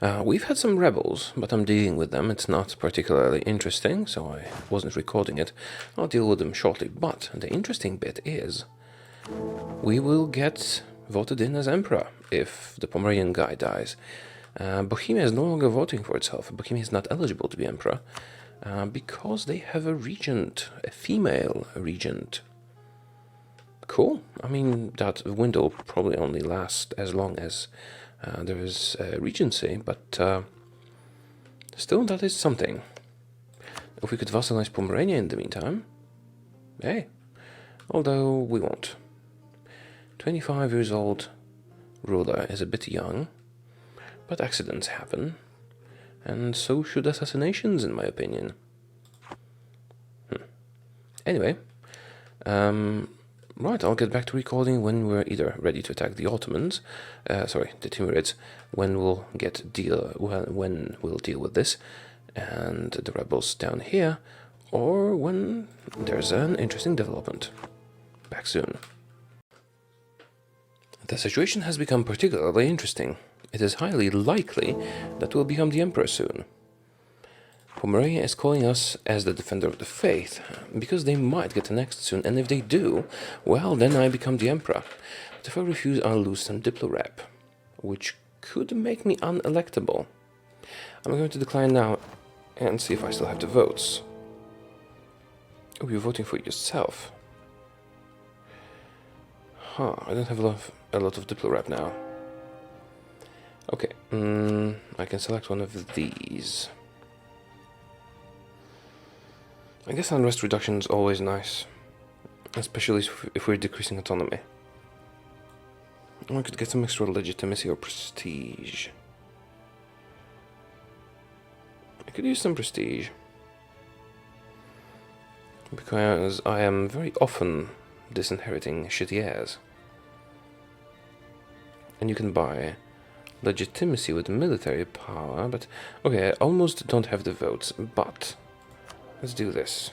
We've had some rebels, but I'm dealing with them. It's not particularly interesting, so I wasn't recording it. I'll deal with them shortly. But the interesting bit is we will get voted in as emperor if the Pomeranian guy dies. Bohemia is no longer voting for itself. Bohemia is not eligible to be emperor because they have a regent, a female regent. Cool. I mean, that window will probably only last as long as there is regency, but still, that is something. If we could vassalize Pomerania in the meantime, hey, although we won't. 25 years old ruler is a bit young, but accidents happen, and so should assassinations, in my opinion. Anyway, right, I'll get back to recording when we're either ready to attack the Ottomans, the Timurids, when we'll deal with this, and the rebels down here, or when there's an interesting development. Back soon. The situation has become particularly interesting. It is highly likely that we'll become the emperor soon. Pomerania is calling us as the defender of the faith, because they might get annexed soon, and if they do, well, then I become the emperor. But if I refuse, I'll lose some diplorep, which could make me unelectable. I'm going to decline now and see if I still have the votes. Oh, you're voting for yourself. Huh, I don't have a lot of diplorep now. Okay, I can select one of these. I guess unrest reduction is always nice, especially if we're decreasing autonomy. I could get some extra legitimacy or prestige. I could use some prestige, because I am very often disinheriting shitty heirs. And you can buy legitimacy with military power, but okay, I almost don't have the votes, but let's do this.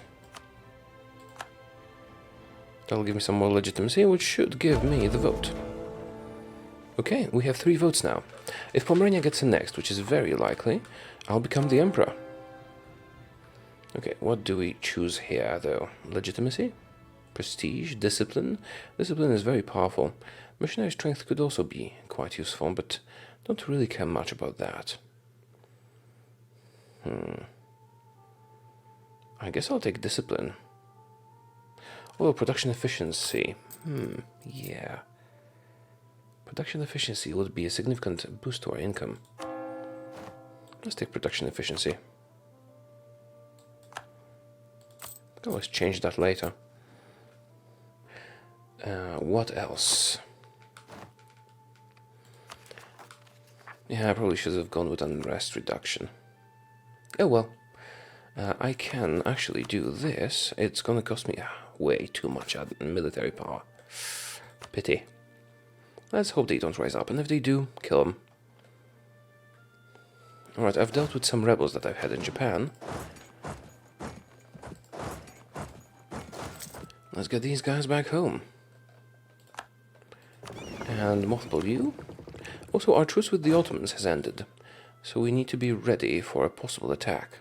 That'll give me some more legitimacy, which should give me the vote. Okay, we have 3 votes now. If Pomerania gets annexed, which is very likely, I'll become the emperor. Okay, what do we choose here, though? Legitimacy? Prestige? Discipline? Discipline is very powerful. Missionary strength could also be quite useful, but don't really care much about that. I guess I'll take discipline. Oh, production efficiency. Yeah. Production efficiency would be a significant boost to our income. Let's take production efficiency. Can always change that later. What else? Yeah, I probably should have gone with unrest reduction. Oh well. I can actually do this. It's gonna cost me way too much military power. Pity. Let's hope they don't rise up, and if they do, kill them. Alright, I've dealt with some rebels that I've had in Japan. Let's get these guys back home. And mothball you. Also, our truce with the Ottomans has ended, so we need to be ready for a possible attack.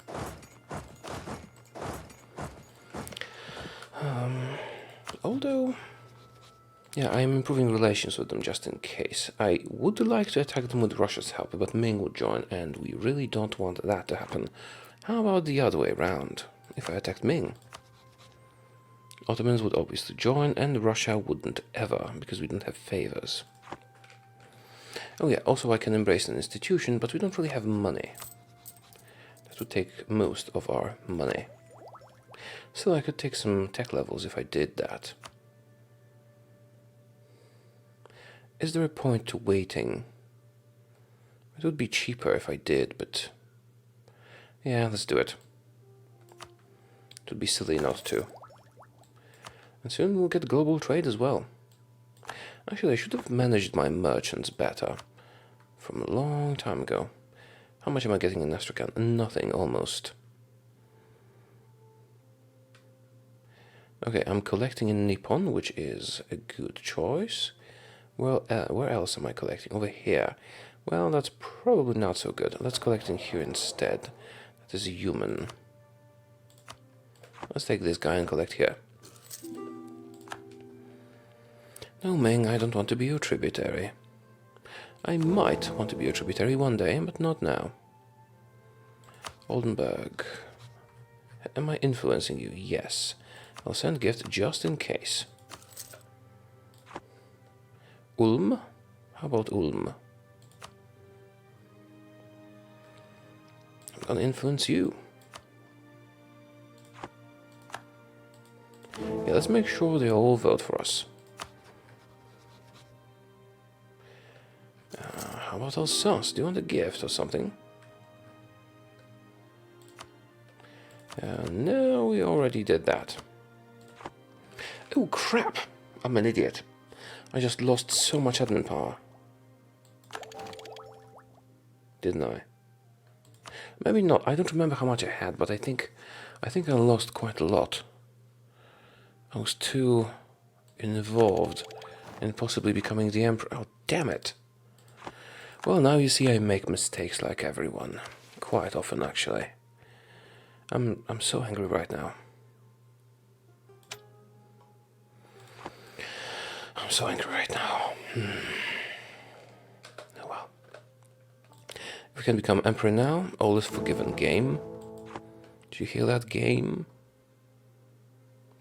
Although, yeah, I am improving relations with them just in case. I would like to attack them with Russia's help, but Ming would join, and we really don't want that to happen. How about the other way around? If I attacked Ming, Ottomans would obviously join, and Russia wouldn't ever, because we don't have favors. Oh yeah, also I can embrace an institution, but we don't really have money. That would take most of our money. Still, I could take some tech levels if I did that. Is there a point to waiting? It would be cheaper if I did, but yeah, let's do it. It would be silly not to. And soon we'll get global trade as well. Actually, I should have managed my merchants better from a long time ago. How much am I getting in Astrakhan? Nothing, almost. Okay, I'm collecting in Nippon, which is a good choice. Well, where else am I collecting? Over here. Well, that's probably not so good. Let's collect in here instead. That is human. Let's take this guy and collect here. No, Ming, I don't want to be your tributary. I might want to be your tributary one day, but not now. Oldenburg. Am I influencing you? Yes. I'll send gift just in case. Ulm? How about Ulm? I'm gonna influence you. Yeah, let's make sure they all vote for us. How about Alsace? Do you want a gift or something? No, we already did that. Oh crap! I'm an idiot. I just lost so much admin power. Didn't I? Maybe not. I don't remember how much I had, but I think I lost quite a lot. I was too involved in possibly becoming the emperor. Oh, damn it. Well, now you see I make mistakes like everyone. Quite often, actually. I'm so angry right now. I'm so angry right now. Oh well. If we can become emperor now, all is forgiven. Game. Did you hear that? Game?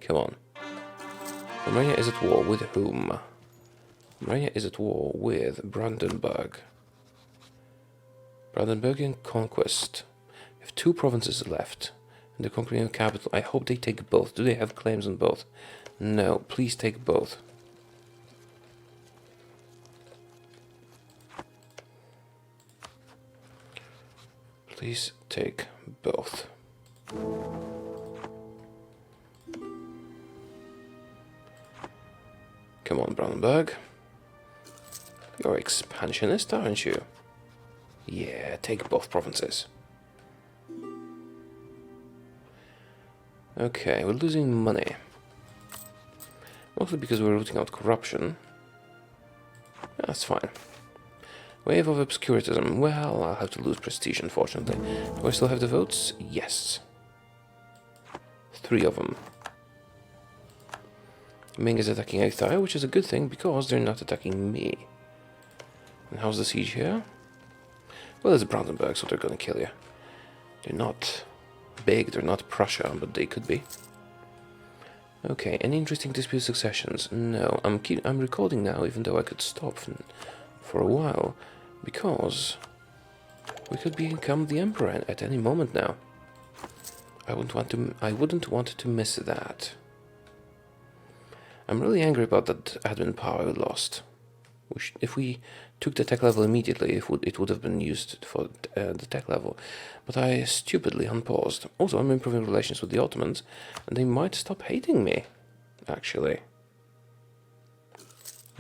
Come on. Romania is at war with whom? Romania is at war with Brandenburg. Brandenburgian conquest. We have 2 provinces left. And the conquering capital. I hope they take both. Do they have claims on both? No, please take both. Please take both. Come on, Brandenburg. You're expansionist, aren't you? Yeah, take both provinces. Okay, we're losing money. Mostly because we're rooting out corruption. That's fine. Wave of obscurantism. Well, I'll have to lose prestige, unfortunately. Do I still have the votes? Yes. 3 of them. Ming is attacking Aithai, which is a good thing because they're not attacking me. And how's the siege here? Well, it's Brandenburg, so they're gonna kill you. They're not big, they're not Prussia, but they could be. Okay, any interesting dispute successions? No, I'm recording now, even though I could stop for a while, because we could become the emperor at any moment now. I wouldn't want to miss that. I'm really angry about that admin power we lost. If we took the tech level immediately, it would have been used for the tech level. But I stupidly unpaused. Also, I'm improving relations with the Ottomans, and they might stop hating me, actually.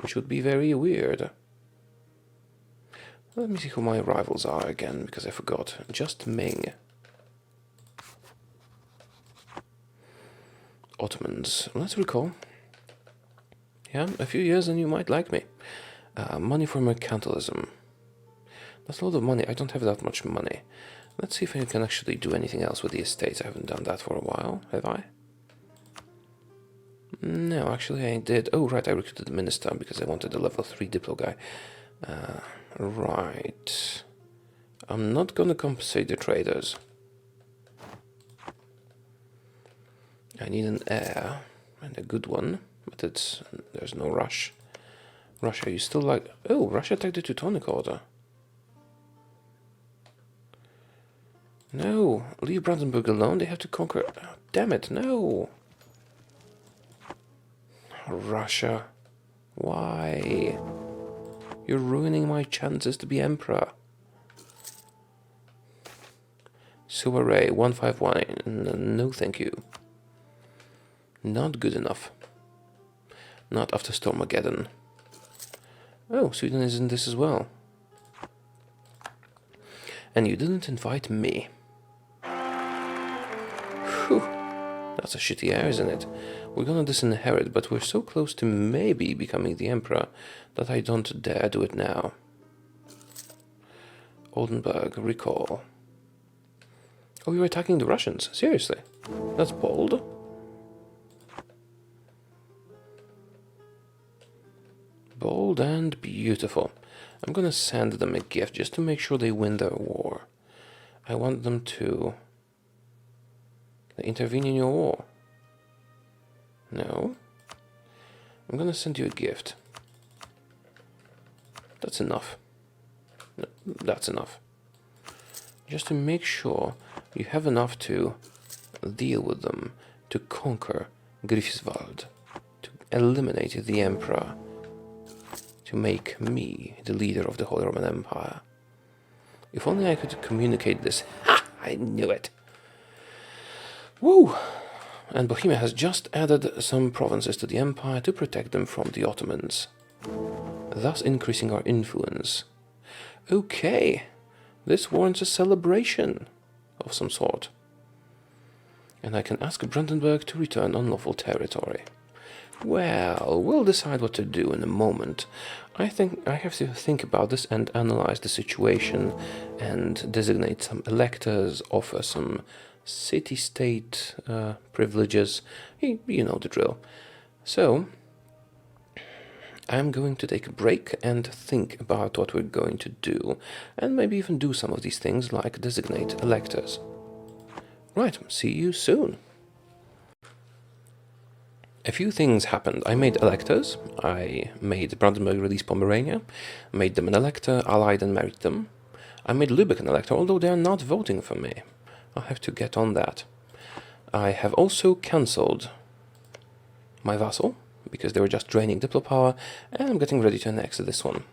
Which would be very weird. Let me see who my rivals are again, because I forgot. Just Ming. Ottomans. Let's recall. Yeah, a few years and you might like me. Money for mercantilism. That's a lot of money. I don't have that much money. Let's see if I can actually do anything else with the estates. I haven't done that for a while, have I? No, actually I did. Oh, right, I recruited the minister because I wanted a level 3 Diplo guy. Right. I'm not gonna compensate the traders. I need an heir, and a good one, but there's no rush. Russia, you still like... Oh, Russia attacked the Teutonic Order. No, leave Brandenburg alone, they have to conquer... Oh, damn it, no! Russia, why? You're ruining my chances to be emperor. Soiree 151, no thank you. Not good enough. Not after Stormageddon. Oh, Sweden is in this as well. And you didn't invite me. Whew. That's a shitty heir, isn't it? We're gonna disinherit, but we're so close to maybe becoming the emperor that I don't dare do it now. Oldenburg, recall. Oh, you're attacking the Russians? Seriously? That's bold. Bold and beautiful. I'm gonna send them a gift just to make sure they win their war. I want them to intervene in your war. No. I'm gonna send you a gift. That's enough. No, that's enough. Just to make sure you have enough to deal with them, to conquer Greifswald, to eliminate the Emperor, to make me the leader of the Holy Roman Empire. If only I could communicate this. Ha! I knew it! Woo! And Bohemia has just added some provinces to the empire to protect them from the Ottomans, thus increasing our influence. Okay, this warrants a celebration of some sort. And I can ask Brandenburg to return unlawful territory. Well, we'll decide what to do in a moment. I think I have to think about this and analyze the situation and designate some electors, offer some city-state privileges. You know the drill. So, I'm going to take a break and think about what we're going to do, and maybe even do some of these things like designate electors. Right, see you soon. A few things happened. I made electors. I made Brandenburg release Pomerania, made them an elector, allied and married them. I made Lübeck an elector, although they are not voting for me. I'll have to get on that. I have also cancelled my vassal, because they were just draining Diplo power, and I'm getting ready to annex this one.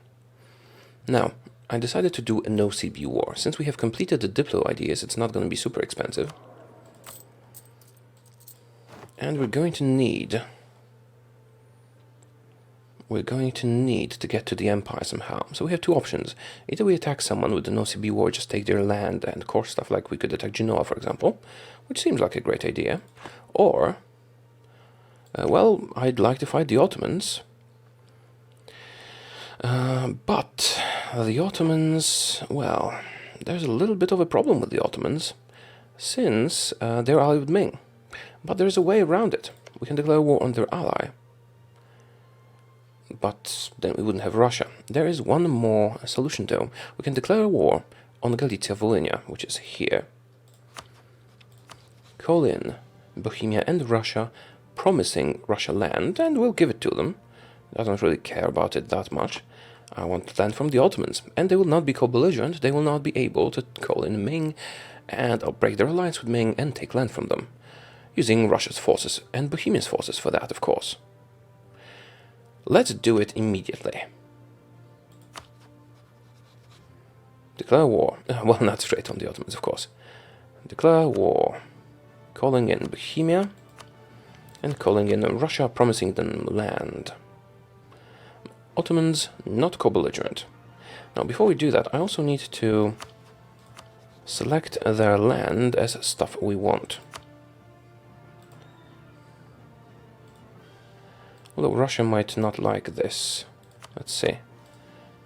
Now, I decided to do a no-CB war. Since we have completed the Diplo ideas, it's not going to be super expensive. And we're going to need to get to the Empire somehow. So we have two options. Either we attack someone with the no-CB war, just take their land and core stuff, like we could attack Genoa, for example, which seems like a great idea. Or, well, I'd like to fight the Ottomans. But the Ottomans, well, there's a little bit of a problem with the Ottomans, since they're allied with Ming. But there's a way around it. We can declare war on their ally. But then we wouldn't have Russia. There is one more solution though. We can declare a war on Galicia Volhynia, which is here. Call in Bohemia and Russia, promising Russia land, and we'll give it to them. I don't really care about it that much. I want land from the Ottomans, and they will not be co-belligerent. They will not be able to call in Ming, and I'll break their alliance with Ming and take land from them, using Russia's forces and Bohemia's forces for that, of course. Let's do it immediately. Declare war. Well, not straight on the Ottomans, of course. Declare war. Calling in Bohemia and calling in Russia, promising them land. Ottomans, not co-belligerent. Now, before we do that, I also need to select their land as stuff we want. Although Russia might not like this. Let's see.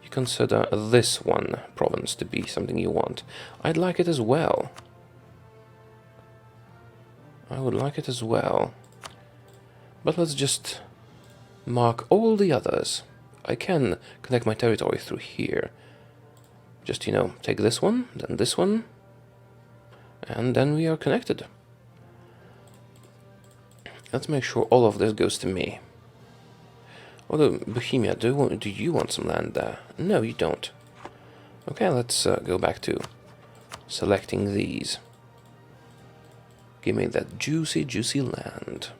You consider this one province to be something you want. I'd like it as well. I would like it as well. But let's just mark all the others. I can connect my territory through here. Just, you know, take this one, then this one, and then we are connected. Let's make sure all of this goes to me. Although, Bohemia, do you want some land there? No, you don't. Okay, let's go back to selecting these. Give me that juicy, juicy land.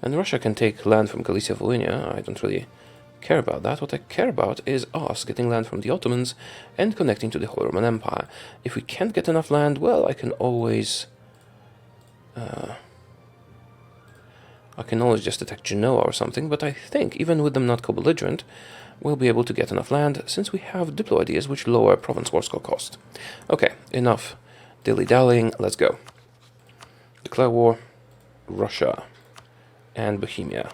And Russia can take land from Galicia Volhynia. I don't really care about that. What I care about is us getting land from the Ottomans and connecting to the Holy Roman Empire. If we can't get enough land, well, I can always just attack Genoa or something, but I think, even with them not co-belligerent, we'll be able to get enough land, since we have Diplo ideas which lower province war score cost. Okay, enough dilly-dallying, let's go. Declare war, Russia, and Bohemia.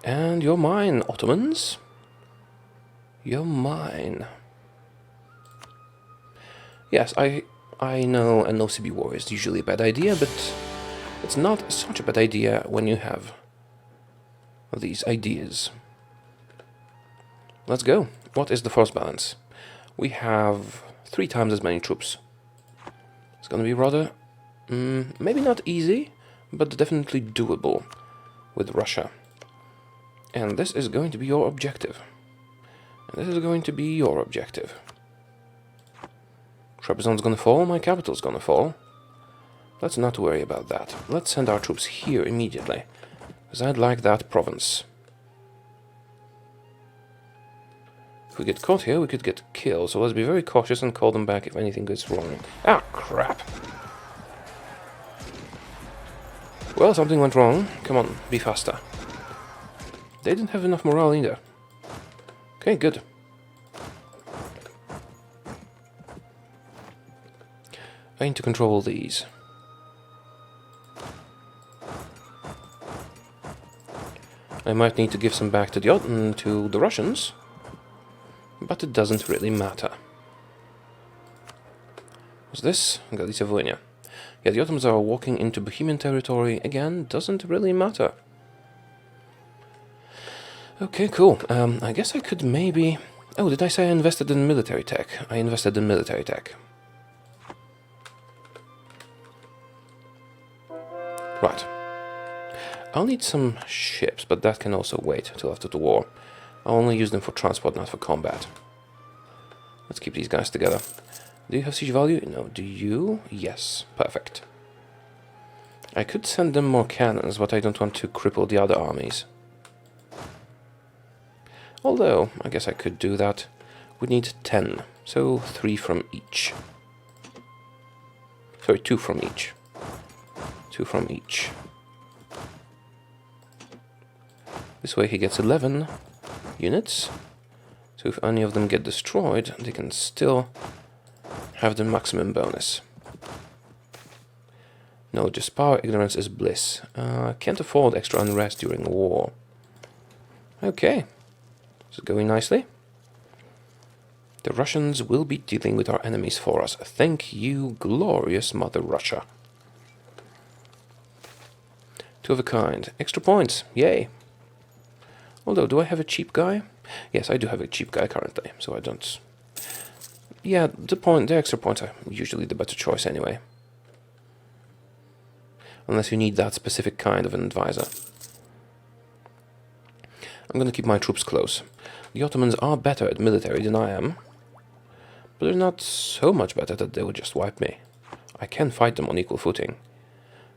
And you're mine, Ottomans. You're mine. Yes, I know an OCB war is usually a bad idea, but it's not such a bad idea when you have these ideas. Let's go. What is the force balance? We have 3 times as many troops. It's gonna be rather, maybe not easy, but definitely doable with Russia. And this is going to be your objective. And this is going to be your objective. Trebizond's gonna fall, my capital's gonna fall. Let's not worry about that. Let's send our troops here immediately, because I'd like that province. If we get caught here, we could get killed, so let's be very cautious and call them back if anything goes wrong. Ah, crap! Well, something went wrong. Come on, be faster. They didn't have enough morale either. Okay, good. I need to control these. I might need to give some back to the Russians, but it doesn't really matter. What's this? Galicia Volhynia. Yeah, the Ottomans are walking into Bohemian territory again. Doesn't really matter. Okay, cool. I guess I could maybe... Oh, did I say I invested in military tech? I invested in military tech. Right. I'll need some ships, but that can also wait till after the war. I'll only use them for transport, not for combat. Let's keep these guys together. Do you have siege value? No. Do you? Yes. Perfect. I could send them more cannons, but I don't want to cripple the other armies. Although, I guess I could do that. We need 10, so 3 from each. Sorry, 2 from each. 2 from each. This way he gets 11 units. So if any of them get destroyed, they can still have the maximum bonus. No, just power ignorance is bliss. Can't afford extra unrest during war. Okay. This is going nicely. The Russians will be dealing with our enemies for us. Thank you, glorious Mother Russia. 2 of a kind. Extra points. Yay. Although, do I have a cheap guy? Yes, I do have a cheap guy currently, so I don't... Yeah, the extra points are usually the better choice anyway. Unless you need that specific kind of an advisor. I'm gonna keep my troops close. The Ottomans are better at military than I am, but they're not so much better that they would just wipe me. I can fight them on equal footing.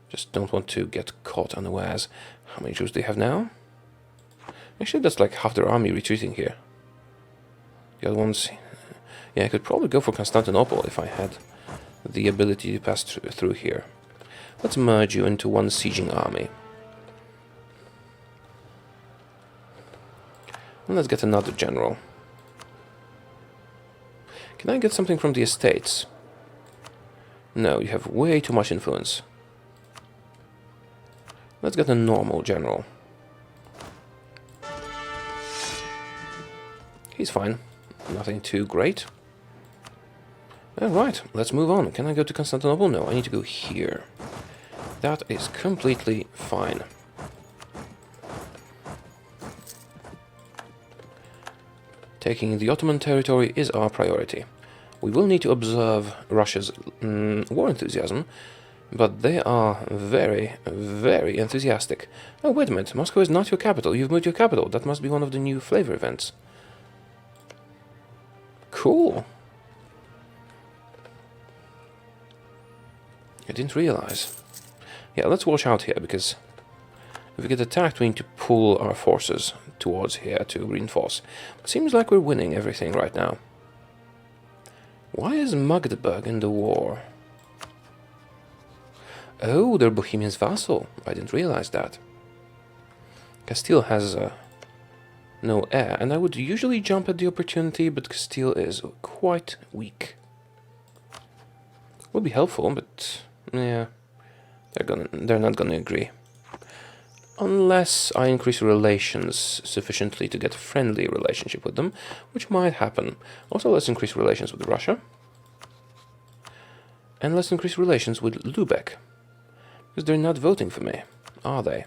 Just don't want to get caught unawares. How many troops do they have now? Actually, that's like half their army retreating here. The other ones... Yeah, I could probably go for Constantinople if I had the ability to pass through here. Let's merge you into one sieging army. And let's get another general. Can I get something from the estates? No, you have way too much influence. Let's get a normal general. He's fine. Nothing too great. Alright, let's move on. Can I go to Constantinople? No, I need to go here. That is completely fine. Taking the Ottoman territory is our priority. We will need to observe Russia's war enthusiasm, but they are very, very enthusiastic. Oh, wait a minute. Moscow is not your capital. You've moved your capital. That must be one of the new flavor events. Cool. I didn't realize. Yeah, let's watch out here, because if we get attacked, we need to pull our forces towards here to reinforce. It seems like we're winning everything right now. Why is Magdeburg in the war? Oh, they're Bohemian's vassal. I didn't realize that. Castile has no heir, and I would usually jump at the opportunity, but Castile is quite weak. Would be helpful, but yeah, they're not gonna agree. Unless I increase relations sufficiently to get a friendly relationship with them, which might happen. Also, let's increase relations with Russia. And let's increase relations with Lubeck. Because they're not voting for me, are they?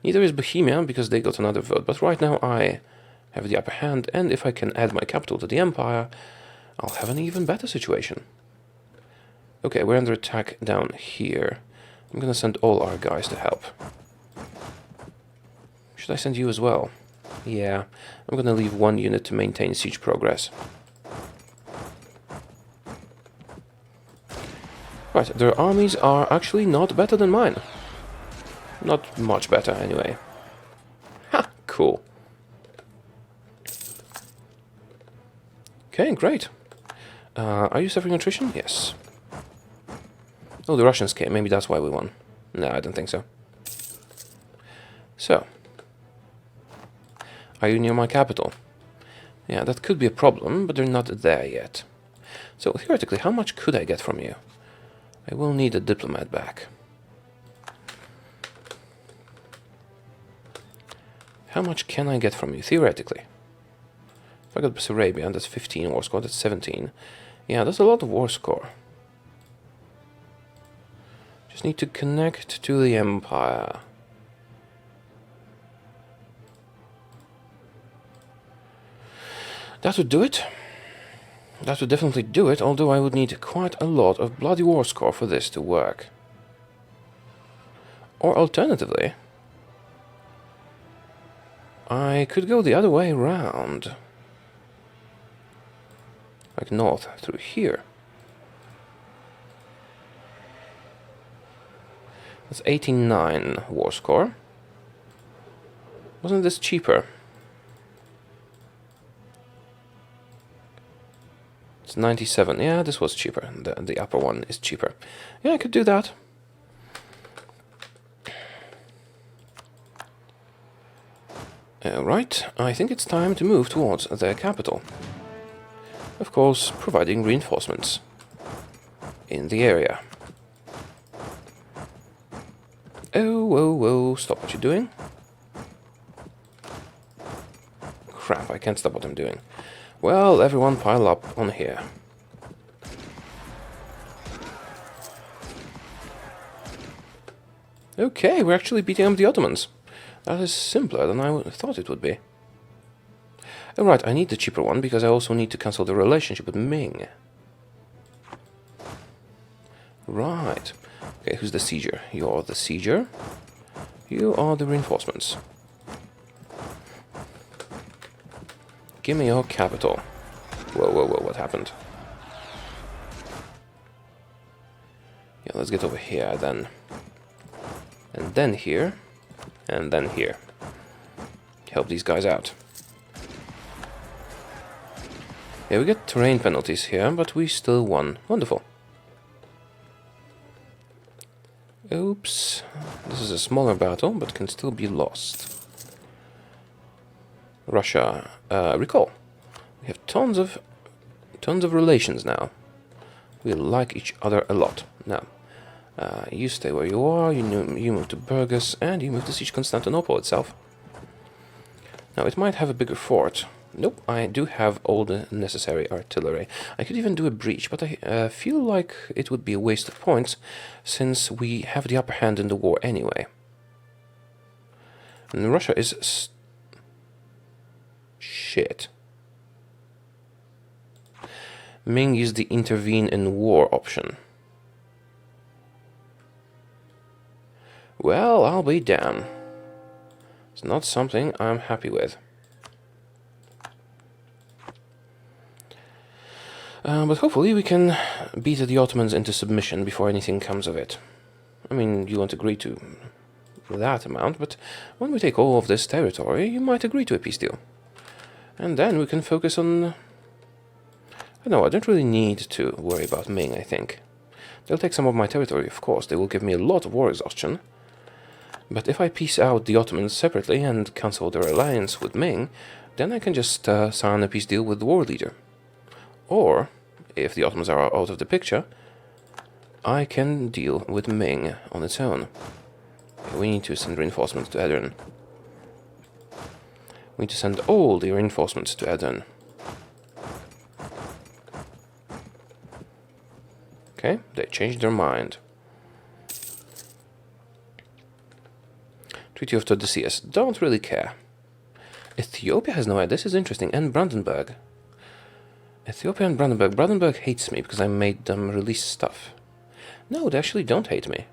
Neither is Bohemia, because they got another vote. But right now I have the upper hand, and if I can add my capital to the empire, I'll have an even better situation. Okay, we're under attack down here. I'm gonna send all our guys to help. Should I send you as well? Yeah, I'm gonna leave one unit to maintain siege progress. Right, their armies are actually not better than mine. Not much better, anyway. Ha! Cool. Okay, great. Are you suffering attrition? Yes. Oh, the Russians came. Maybe that's why we won. No, I don't think so. So. Are you near my capital? Yeah, that could be a problem, but they're not there yet. So, theoretically, how much could I get from you? I will need a diplomat back. How much can I get from you, theoretically? If I got Bessarabia, that's 15 war score, that's 17. Yeah, that's a lot of war score. Just need to connect to the Empire. That would do it. That would definitely do it, although I would need quite a lot of bloody war score for this to work. Or alternatively, I could go the other way around. Like north through here. That's 89 war score. Wasn't this cheaper? It's 97. Yeah, this was cheaper. The upper one is cheaper. Yeah, I could do that. Right, I think it's time to move towards their capital. Of course, providing reinforcements in the area. Oh, whoa, whoa, stop what you're doing. Crap, I can't stop what I'm doing. Well, everyone pile up on here. Okay, we're actually beating up the Ottomans. That is simpler than I thought it would be. Oh, right, I need the cheaper one because I also need to cancel the relationship with Ming. Right. Okay, who's the sieger? You're the sieger. You are the reinforcements. Give me your capital. Whoa, whoa, whoa, what happened? Yeah, let's get over here then. And then here. And then here. Help these guys out. Yeah, we get terrain penalties here, but we still won. Wonderful. Oops. This is a smaller battle, but can still be lost. Russia, recall. We have tons of relations now. We like each other a lot. Now, you stay where you are. You move to Burgas, and you move to siege Constantinople itself. Now, it might have a bigger fort. Nope, I do have all the necessary artillery. I could even do a breach, but I feel like it would be a waste of points, since we have the upper hand in the war anyway. And Russia is... shit. Ming used the intervene in war option. Well, I'll be damned. It's not something I'm happy with. But hopefully we can beat the Ottomans into submission before anything comes of it. I mean, you won't agree to that amount, but when we take all of this territory, you might agree to a peace deal. And then we can focus on... No, I don't really need to worry about Ming, I think. They'll take some of my territory, of course. They will give me a lot of war exhaustion. But if I peace out the Ottomans separately and cancel their alliance with Ming, then I can just sign a peace deal with the war leader. Or, if the Ottomans are out of the picture, I can deal with Ming on its own. Okay, we need to send reinforcements to Edirne. We need to send all the reinforcements to Edirne. Okay, they changed their mind. Treaty of Tordesillas. Don't really care. Ethiopia has no idea. This is interesting. And Brandenburg. Ethiopia and Brandenburg. Brandenburg hates me because I made them release stuff. No, they actually don't hate me.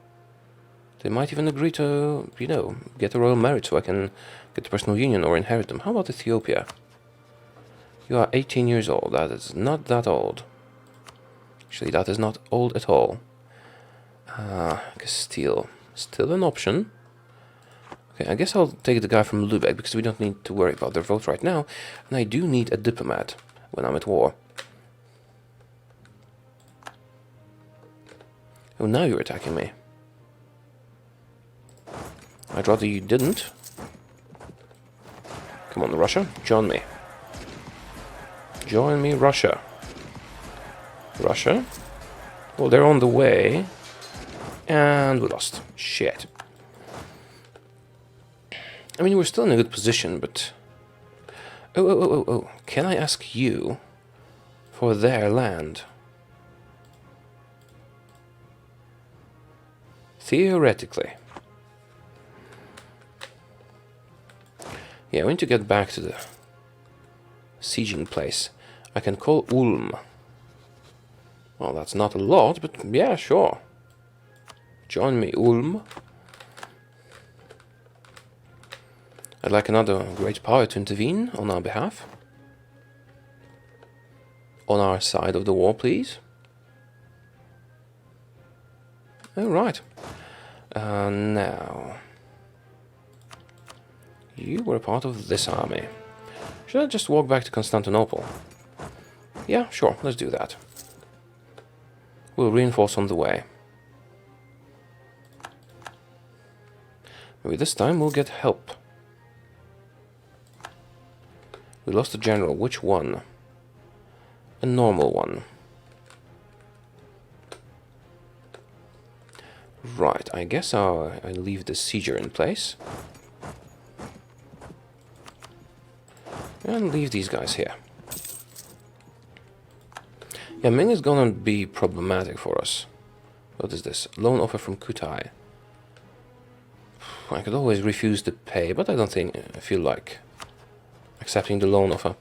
They might even agree to, you know, get a royal marriage so I can get a personal union or inherit them. How about Ethiopia? You are 18 years old. That is not that old. Actually, that is not old at all. Castile. Still an option. Okay, I guess I'll take the guy from Lübeck because we don't need to worry about their vote right now. And I do need a diplomat when I'm at war. Oh, now you're attacking me. I'd rather you didn't. Come on, Russia, join me. Join me, Russia. Russia? Well, they're on the way. And we lost. Shit. I mean, we're still in a good position, but... Oh. Can I ask you for their land? Theoretically. Yeah, we need to get back to the sieging place. I can call Ulm. Well, that's not a lot, but yeah, sure. Join me, Ulm. I'd like another great power to intervene on our behalf. On our side of the war, please. Alright. Now... You were a part of this army. Should I just walk back to Constantinople? Yeah, sure, let's do that. We'll reinforce on the way. Maybe this time we'll get help. We lost a general. Which one? A normal one. Right, I guess I'll leave the sieger in place. And leave these guys here. Yeah, Ming is gonna be problematic for us. What is this? Loan offer from Kutai. I could always refuse to pay, but I don't feel like accepting the loan offer.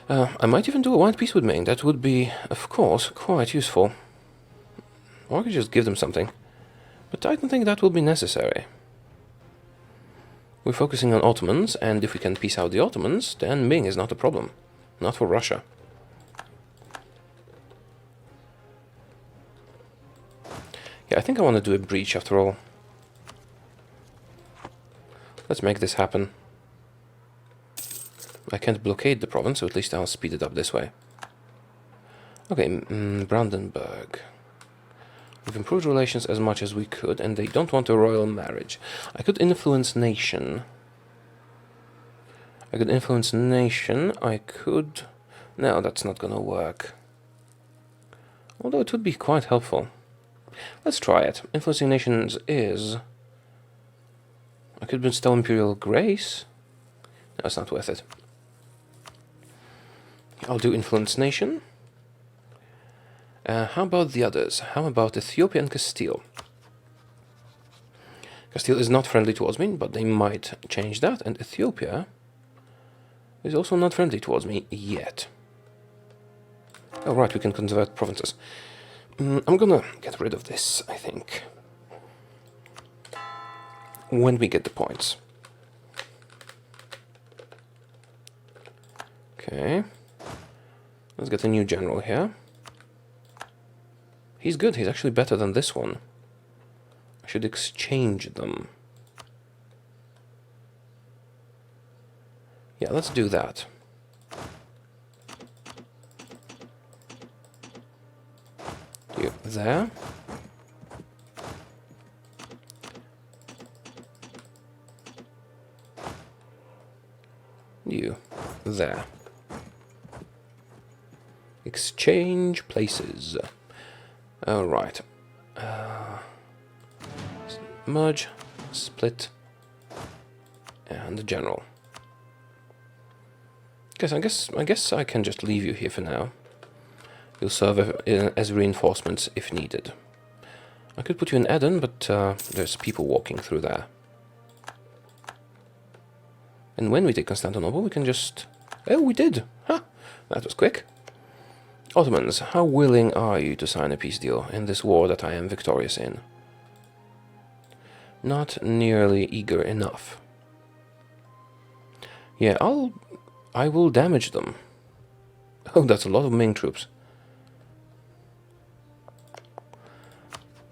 I might even do a white peace with Ming. That would be, of course, quite useful. Or I could just give them something. But I don't think that will be necessary. We're focusing on Ottomans, and if we can peace out the Ottomans, then Ming is not a problem. Not for Russia. Yeah, I think I want to do a breach after all. Let's make this happen. I can't blockade the province, so at least I'll speed it up this way. Okay, Brandenburg. We've improved relations as much as we could, and they don't want a royal marriage. I could influence nation. I could... No, that's not gonna work. Although it would be quite helpful. Let's try it. Influencing nations is... I could bestow Imperial Grace. No, it's not worth it. I'll do Influence Nation. How about the others? How about Ethiopia and Castile? Castile is not friendly towards me, but they might change that. And Ethiopia is also not friendly towards me yet. Oh, right, we can convert provinces. I'm gonna get rid of this, I think. When we get the points. Okay. Let's get a new general here. He's good, he's actually better than this one. I should exchange them. Yeah, let's do that. You there. You there. Exchange places. Alright. merge, split, and general. I guess I can just leave you here for now. You'll serve as reinforcements if needed. I could put you in Eden, but there's people walking through there. And when we take Constantinople, we can just... Oh, we did! Huh! That was quick. Ottomans, how willing are you to sign a peace deal in this war that I am victorious in? Not nearly eager enough. Yeah, I will damage them. Oh, that's a lot of Ming troops.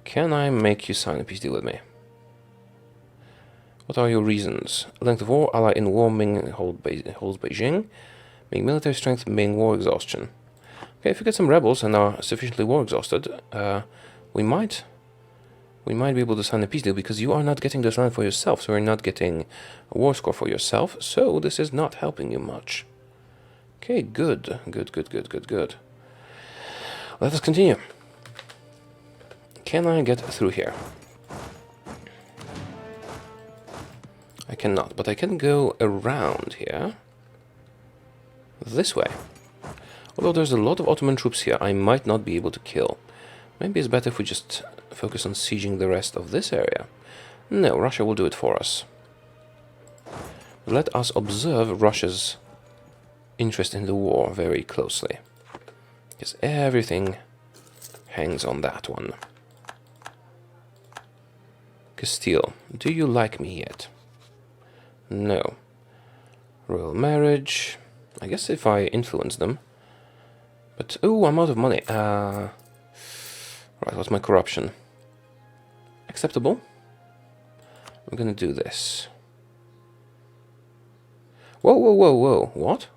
Can I make you sign a peace deal with me? What are your reasons? Length of war, ally in war, Ming holds Beijing. Ming military strength, Ming war exhaustion. Okay, if we get some rebels and are sufficiently war exhausted, we might be able to sign a peace deal, because you are not getting this land for yourself, so you're not getting a war score for yourself, so this is not helping you much. Okay, good. Let us continue. Can I get through here? I cannot, but I can go around here. This way. Although there's a lot of Ottoman troops here, I might not be able to kill. Maybe it's better if we just focus on sieging the rest of this area. No, Russia will do it for us. Let us observe Russia's interest in the war very closely, because everything hangs on that one. Castile, do you like me yet? No. Royal marriage. I guess if I influence them. But, oh, I'm out of money. Right, what's my corruption? Acceptable. I'm gonna do this. Whoa. What?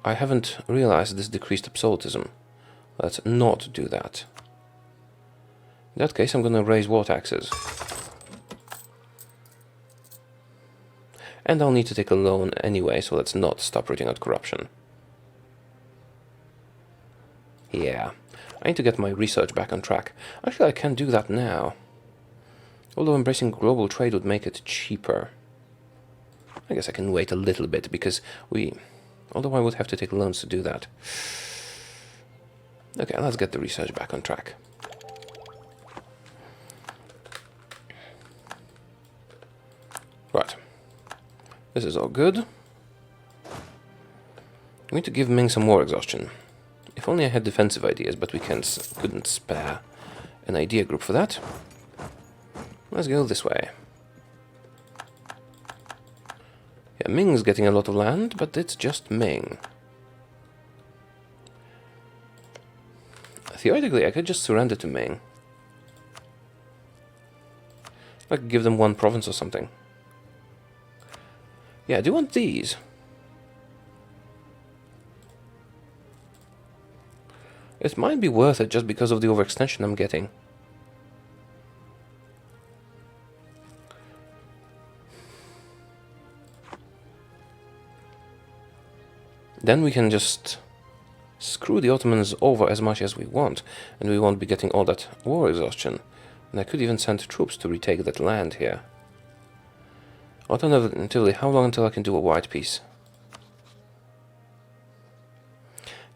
I haven't realized this decreased absolutism. Let's not do that. In that case, I'm gonna raise war taxes. And I'll need to take a loan anyway, so let's not stop rooting out corruption. Yeah, I need to get my research back on track. Actually, I can do that now. Although embracing global trade would make it cheaper. I guess I can wait a little bit, because although I would have to take loans to do that. Okay, let's get the research back on track. Right. This is all good. We need to give Ming some war exhaustion. If only I had defensive ideas, but we couldn't spare an idea group for that. Let's go this way. Yeah, Ming's getting a lot of land, but it's just Ming. Theoretically, I could just surrender to Ming. I could give them one province or something. Yeah, I do want these. It might be worth it just because of the overextension I'm getting. Then we can just screw the Ottomans over as much as we want, and we won't be getting all that war exhaustion. And I could even send troops to retake that land here. Alternatively, how long until I can do a white peace?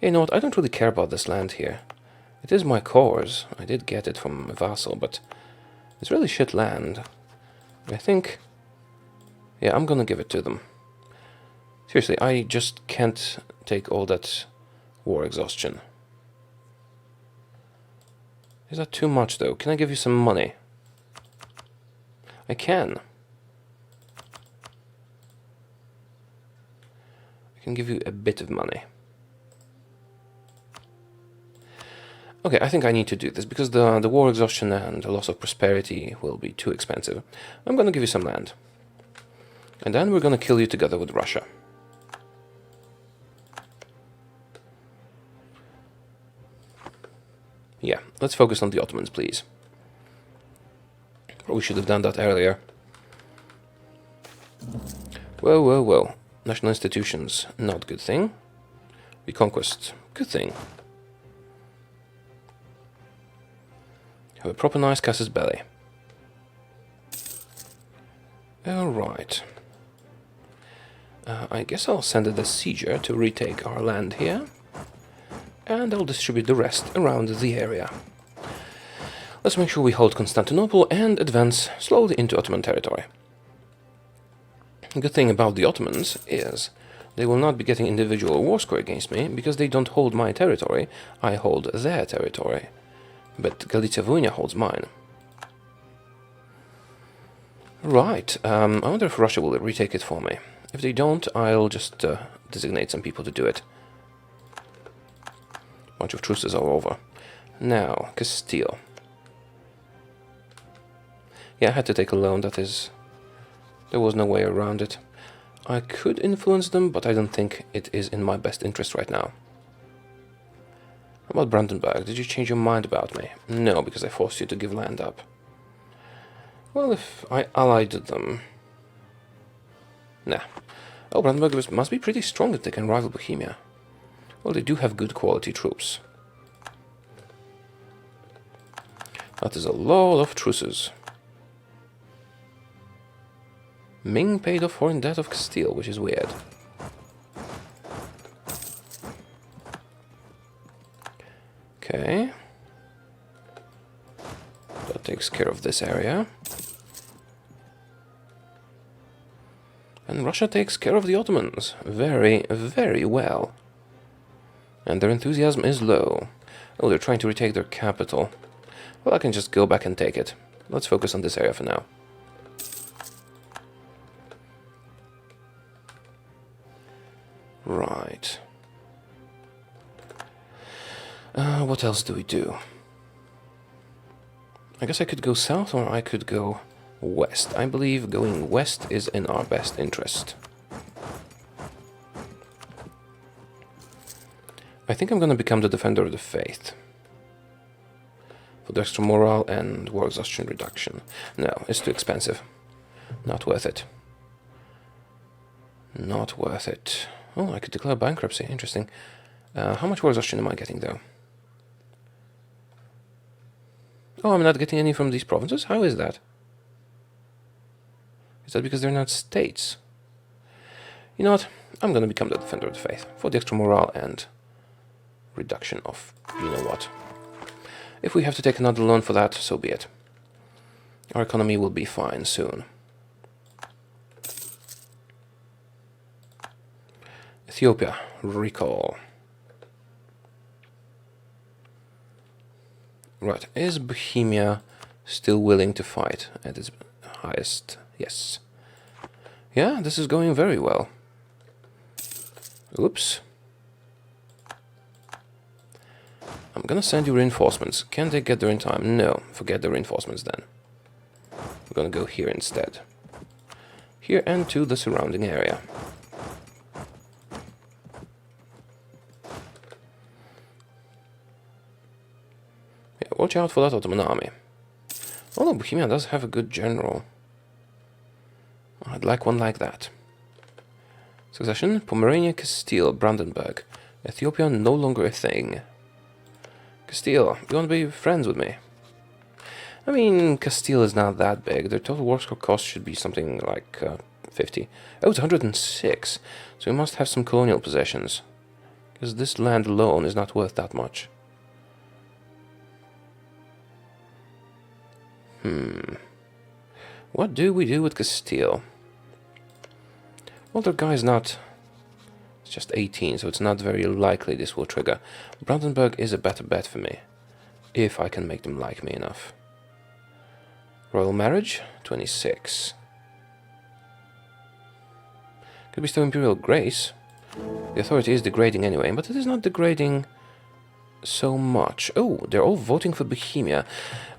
You know what, I don't really care about this land here. It is my cores. I did get it from a vassal, but it's really shit land. I think... yeah, I'm gonna give it to them. Seriously, I just can't take all that war exhaustion. Is that too much, though? Can I give you some money? I can. I can give you a bit of money. Okay, I think I need to do this, because the war exhaustion and the loss of prosperity will be too expensive. I'm gonna give you some land. And then we're gonna kill you together with Russia. Yeah, let's focus on the Ottomans, please. Or we should have done that earlier. Whoa. National institutions, not good thing. Reconquest, good thing. Have a proper nice casus belli. Alright. I guess I'll send a besieger to retake our land here, and I'll distribute the rest around the area. Let's make sure we hold Constantinople and advance slowly into Ottoman territory. The good thing about the Ottomans is they will not be getting individual war score against me, because they don't hold my territory, I hold their territory. But Galicia-Volhynia holds mine. Right, I wonder if Russia will retake it for me. If they don't, I'll just designate some people to do it. Bunch of truces are over. Now, Castile. Yeah, I had to take a loan, that is... There was no way around it. I could influence them, but I don't think it is in my best interest right now. How about Brandenburg? Did you change your mind about me? No, because I forced you to give land up. Well, if I allied them... Nah. Oh, Brandenburg must be pretty strong if they can rival Bohemia. Well, they do have good quality troops. That is a lot of truces. Ming paid off foreign debt of Castile, which is weird. Okay. That takes care of this area. And Russia takes care of the Ottomans. Very, very well. And their enthusiasm is low. Oh, they're trying to retake their capital. Well, I can just go back and take it. Let's focus on this area for now. Right. What else do we do? I guess I could go south or I could go west. I believe going west is in our best interest. I think I'm going to become the defender of the faith. For the extra morale and war exhaustion reduction. No, it's too expensive. Not worth it. Not worth it. Oh, I could declare bankruptcy. Interesting. How much war exhaustion am I getting, though? Oh, I'm not getting any from these provinces? How is that? Is that because they're not states? You know what? I'm going to become the defender of the faith. For the extra morale and reduction of you know what. If we have to take another loan for that, so be it. Our economy will be fine soon. Ethiopia, recall. Right, is Bohemia still willing to fight at its highest? Yes. Yeah, this is going very well. Oops. I'm gonna send you reinforcements. Can they get there in time? No, forget the reinforcements then. We're gonna go here instead. Here and to the surrounding area. Yeah, watch out for that Ottoman army. Although Bohemia does have a good general. I'd like one like that. Succession, Pomerania, Castile, Brandenburg. Ethiopia no longer a thing. Castile, you want to be friends with me? I mean, Castile is not that big. Their total war score cost should be something like 50. Oh, it's 106. So we must have some colonial possessions. Because this land alone is not worth that much. What do we do with Castile? Well, their guy's not... It's just 18, so it's not very likely this will trigger. Brandenburg is a better bet for me. If I can make them like me enough. Royal marriage, 26. Could bestow imperial grace. The authority is degrading anyway, but it is not degrading so much. Oh, they're all voting for Bohemia.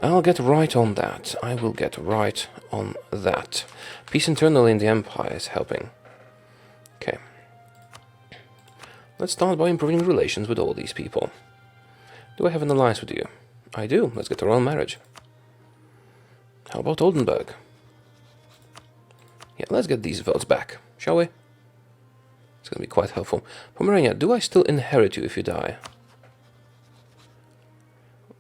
I'll get right on that. I will get right on that. Peace internally in the empire is helping. Okay. Let's start by improving relations with all these people. Do I have an alliance with you? I do. Let's get a royal marriage. How about Oldenburg? Yeah, let's get these votes back, shall we? It's going to be quite helpful. Pomerania, do I still inherit you if you die?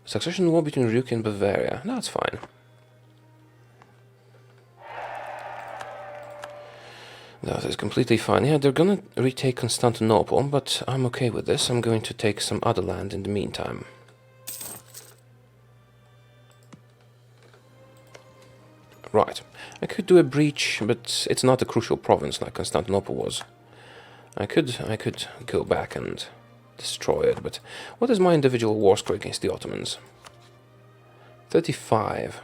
Succession war between Ryukyu and Bavaria. No, that's fine. That is completely fine. Yeah, they're gonna retake Constantinople, but I'm okay with this. I'm going to take some other land in the meantime. Right. I could do a breach, but it's not a crucial province like Constantinople was. I could go back and destroy it, but what is my individual war score against the Ottomans? 35.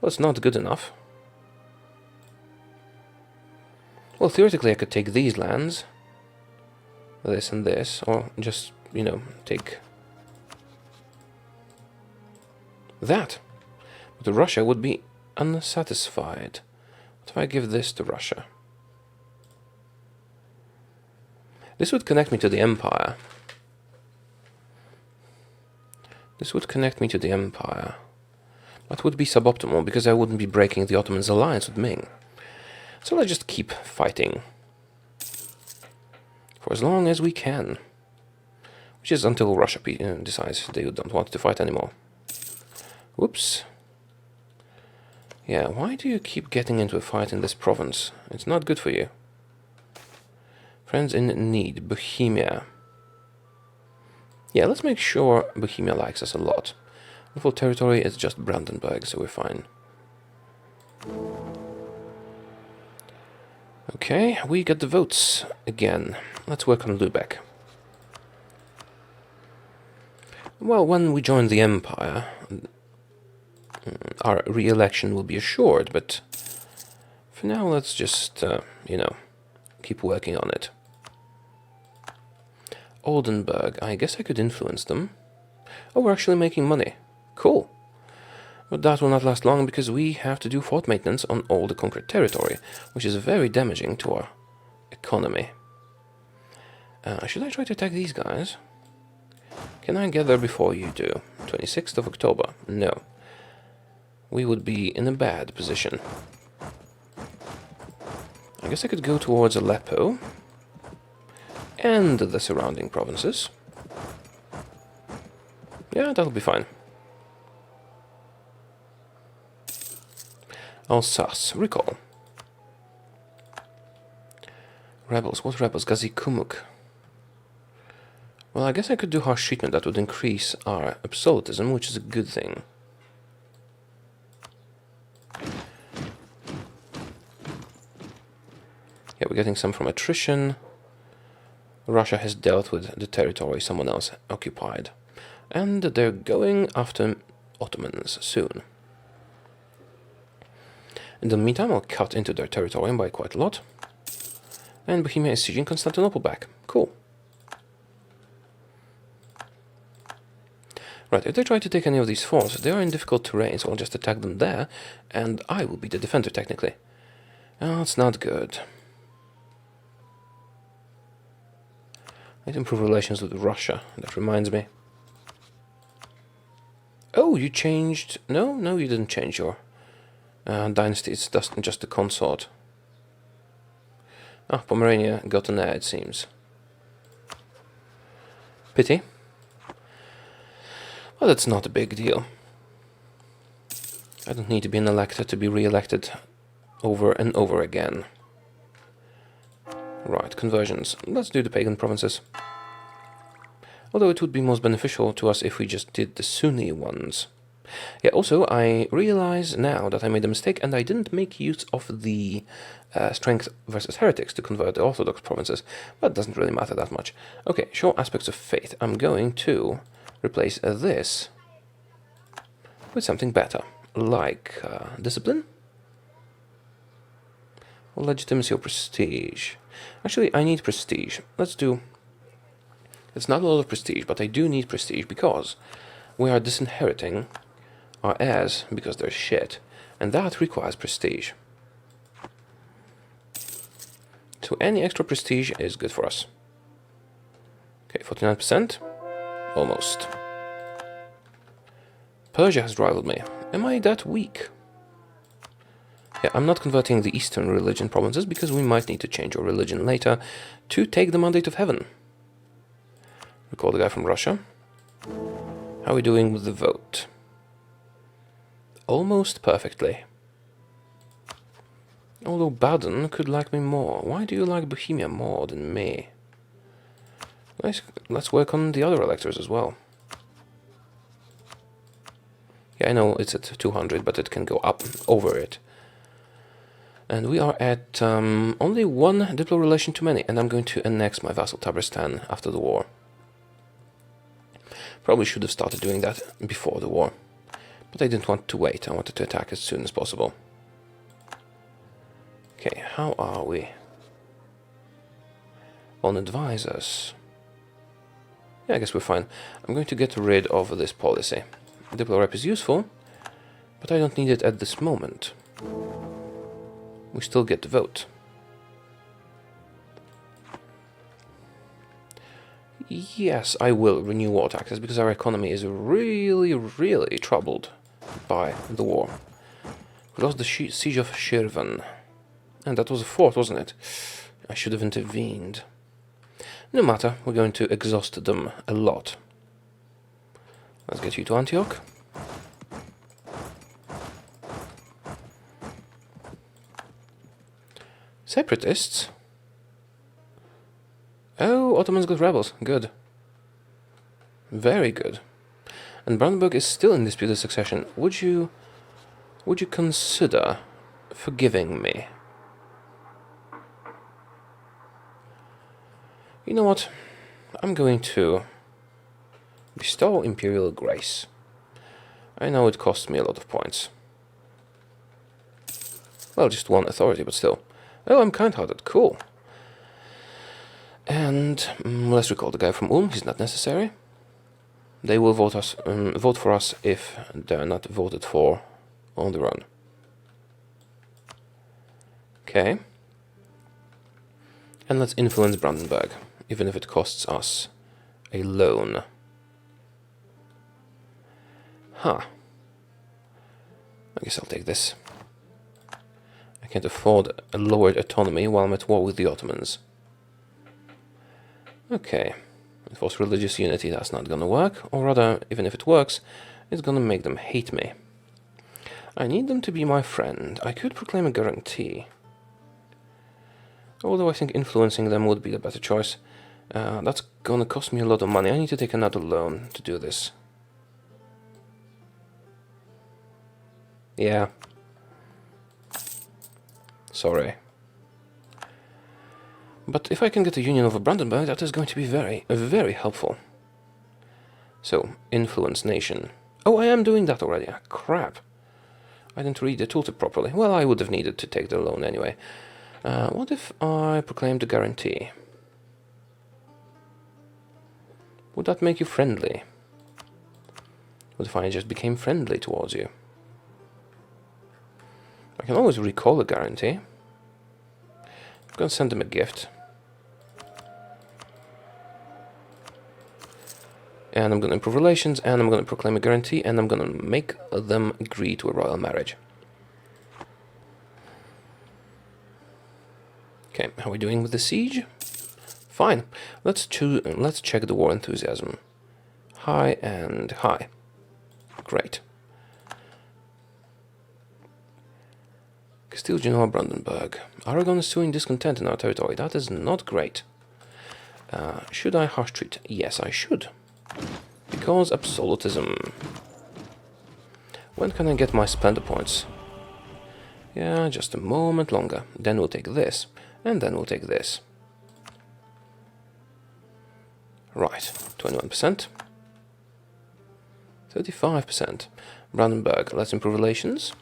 Well, it's not good enough. Well, theoretically I could take these lands, this and this, or just, you know, take that. But Russia would be unsatisfied. What if I give this to Russia? This would connect me to the Empire. This would connect me to the Empire. That would be suboptimal, because I wouldn't be breaking the Ottomans' alliance with Ming. So let's just keep fighting. For as long as we can. Which is until Russia decides they don't want to fight anymore. Whoops. Yeah, why do you keep getting into a fight in this province? It's not good for you. Friends in need, Bohemia. Yeah, let's make sure Bohemia likes us a lot. The full territory is just Brandenburg, so we're fine. Okay, we got the votes again. Let's work on Lübeck. Well, when we join the Empire, our re-election will be assured, but for now let's just, you know, keep working on it. Oldenburg, I guess I could influence them. Oh, we're actually making money. Cool. But that will not last long, because we have to do fort maintenance on all the conquered territory, which is very damaging to our economy. Should I try to attack these guys? Can I get there before you do? 26th of October. No. We would be in a bad position. I guess I could go towards Aleppo and the surrounding provinces. Yeah, that'll be fine. Alsace, recall. Rebels, what rebels? Gazi Kumuk. Well, I guess I could do harsh treatment. That would increase our absolutism, which is a good thing. Yeah, we're getting some from attrition. Russia has dealt with the territory someone else occupied. And they're going after Ottomans soon. In the meantime, I'll cut into their territory by quite a lot. And Bohemia is sieging Constantinople back. Cool. Right, if they try to take any of these forts, they are in difficult terrain, so I'll just attack them there, and I will be the defender, technically. Oh, it's not good. I need to improve relations with Russia. That reminds me. Oh, you changed... No, you didn't change your dynasty. It's just the consort. Ah, Pomerania got an heir, it seems. Pity. Well, that's not a big deal. I don't need to be an elector to be re-elected over and over again. Right, conversions. Let's do the pagan provinces. Although it would be most beneficial to us if we just did the Sunni ones. Yeah, also, I realize now that I made a mistake and I didn't make use of the strength versus heretics to convert the Orthodox provinces, but it doesn't really matter that much. Okay, show aspects of faith. I'm going to replace this with something better, like discipline, or legitimacy or prestige. Actually, I need prestige. Let's do... It's not a lot of prestige, but I do need prestige because we are disinheriting our heirs because they're shit, and that requires prestige. So any extra prestige is good for us. Okay, 49%. Almost. Persia has rivaled me. Am I that weak? Yeah, I'm not converting the Eastern religion provinces because we might need to change our religion later to take the mandate of heaven. Recall the guy from Russia. How are we doing with the vote? Almost perfectly. Although Baden could like me more. Why do you like Bohemia more than me? Let's work on the other electors as well. Yeah, I know it's at 200, but it can go up over it. And we are at only one diplo relation too many, and I'm going to annex my vassal Tabristan after the war. Probably should have started doing that before the war, but I didn't want to wait. I wanted to attack as soon as possible. Okay, how are we? On advisors. Yeah, I guess we're fine. I'm going to get rid of this policy. Diplo rep is useful, but I don't need it at this moment. We still get the vote. Yes, I will renew war taxes, because our economy is really, really troubled by the war. We lost the siege of Shirvan. And that was a fort, wasn't it? I should have intervened. No matter, we're going to exhaust them a lot. Let's get you to Antioch. Separatists? Oh, Ottomans got rebels. Good. Very good. And Brandenburg is still in disputed succession. Would you consider forgiving me? You know what? I'm going to bestow Imperial Grace. I know it costs me a lot of points. Well, just one authority, but still. Oh, I'm kind-hearted. Cool. And let's recall the guy from Ulm. He's not necessary. They will vote for us if they're not voted for on their own. Okay. And let's influence Brandenburg, even if it costs us a loan. Huh. I guess I'll take this. I can't afford a lowered autonomy while I'm at war with the Ottomans. Okay. Enforce religious unity, that's not gonna work. Or rather, even if it works, it's gonna make them hate me. I need them to be my friend. I could proclaim a guarantee. Although I think influencing them would be the better choice. That's gonna cost me a lot of money. I need to take another loan to do this. Yeah. Sorry. But if I can get a union over Brandenburg, that is going to be very, very helpful. So, influence nation. Oh, I am doing that already. Ah, crap. I didn't read the tooltip properly. Well, I would have needed to take the loan anyway. What if I proclaimed a guarantee? Would that make you friendly? What if I just became friendly towards you? I can always recall a guarantee. I'm going to send them a gift. And I'm going to improve relations, and I'm going to proclaim a guarantee, and I'm going to make them agree to a royal marriage. Okay, how are we doing with the siege? Fine. Let's check the war enthusiasm. High and high. Great. Castile, Genoa, Brandenburg. Aragon is showing discontent in our territory. That is not great. Should I harsh treat? Yes, I should. Because absolutism. When can I get my splendor points? Yeah, just a moment longer. Then we'll take this, and then we'll take this. Right, 21%. 35%. Brandenburg, let's improve relations.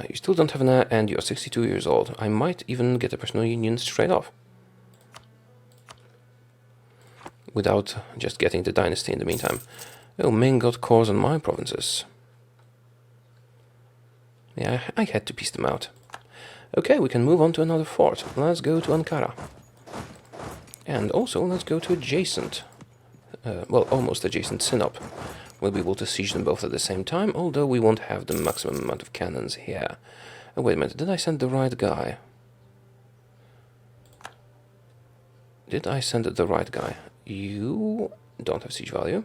You still don't have an heir, and you're 62 years old. I might even get a personal union straight off. Without just getting the dynasty in the meantime. Oh, Ming got cores on my provinces. Yeah, I had to piece them out. Okay, we can move on to another fort. Let's go to Ankara. And also, let's go to adjacent, well, almost adjacent Sinop. We'll be able to siege them both at the same time, although we won't have the maximum amount of cannons here. Oh, wait a minute, did I send the right guy? Did I send the right guy? You don't have siege value.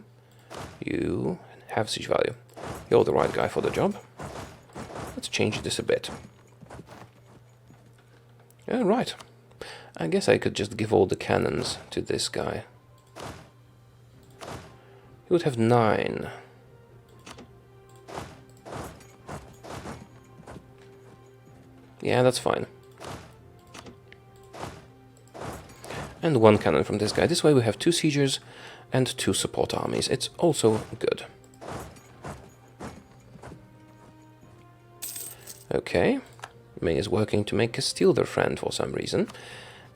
You have siege value. You're the right guy for the job. Let's change this a bit. Oh, right. I guess I could just give all the cannons to this guy. He would have 9. Yeah, that's fine. And 1 cannon from this guy. This way we have 2 siegers and 2 support armies. It's also good. Okay. Ming is working to make Castile their friend for some reason.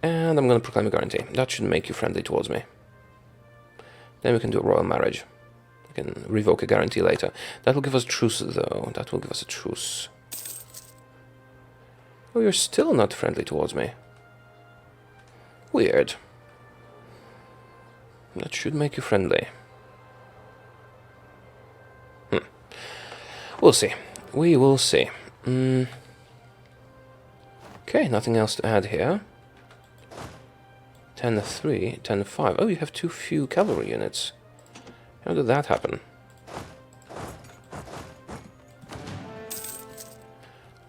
And I'm going to proclaim a guarantee. That should make you friendly towards me. Then we can do a royal marriage. We can revoke a guarantee later. That will give us truce, though. That will give us a truce. Oh, you're still not friendly towards me. Weird. That should make you friendly. We'll see. We will see. Okay, nothing else to add here. 10-3, 10-5. Oh, you have too few cavalry units. How did that happen?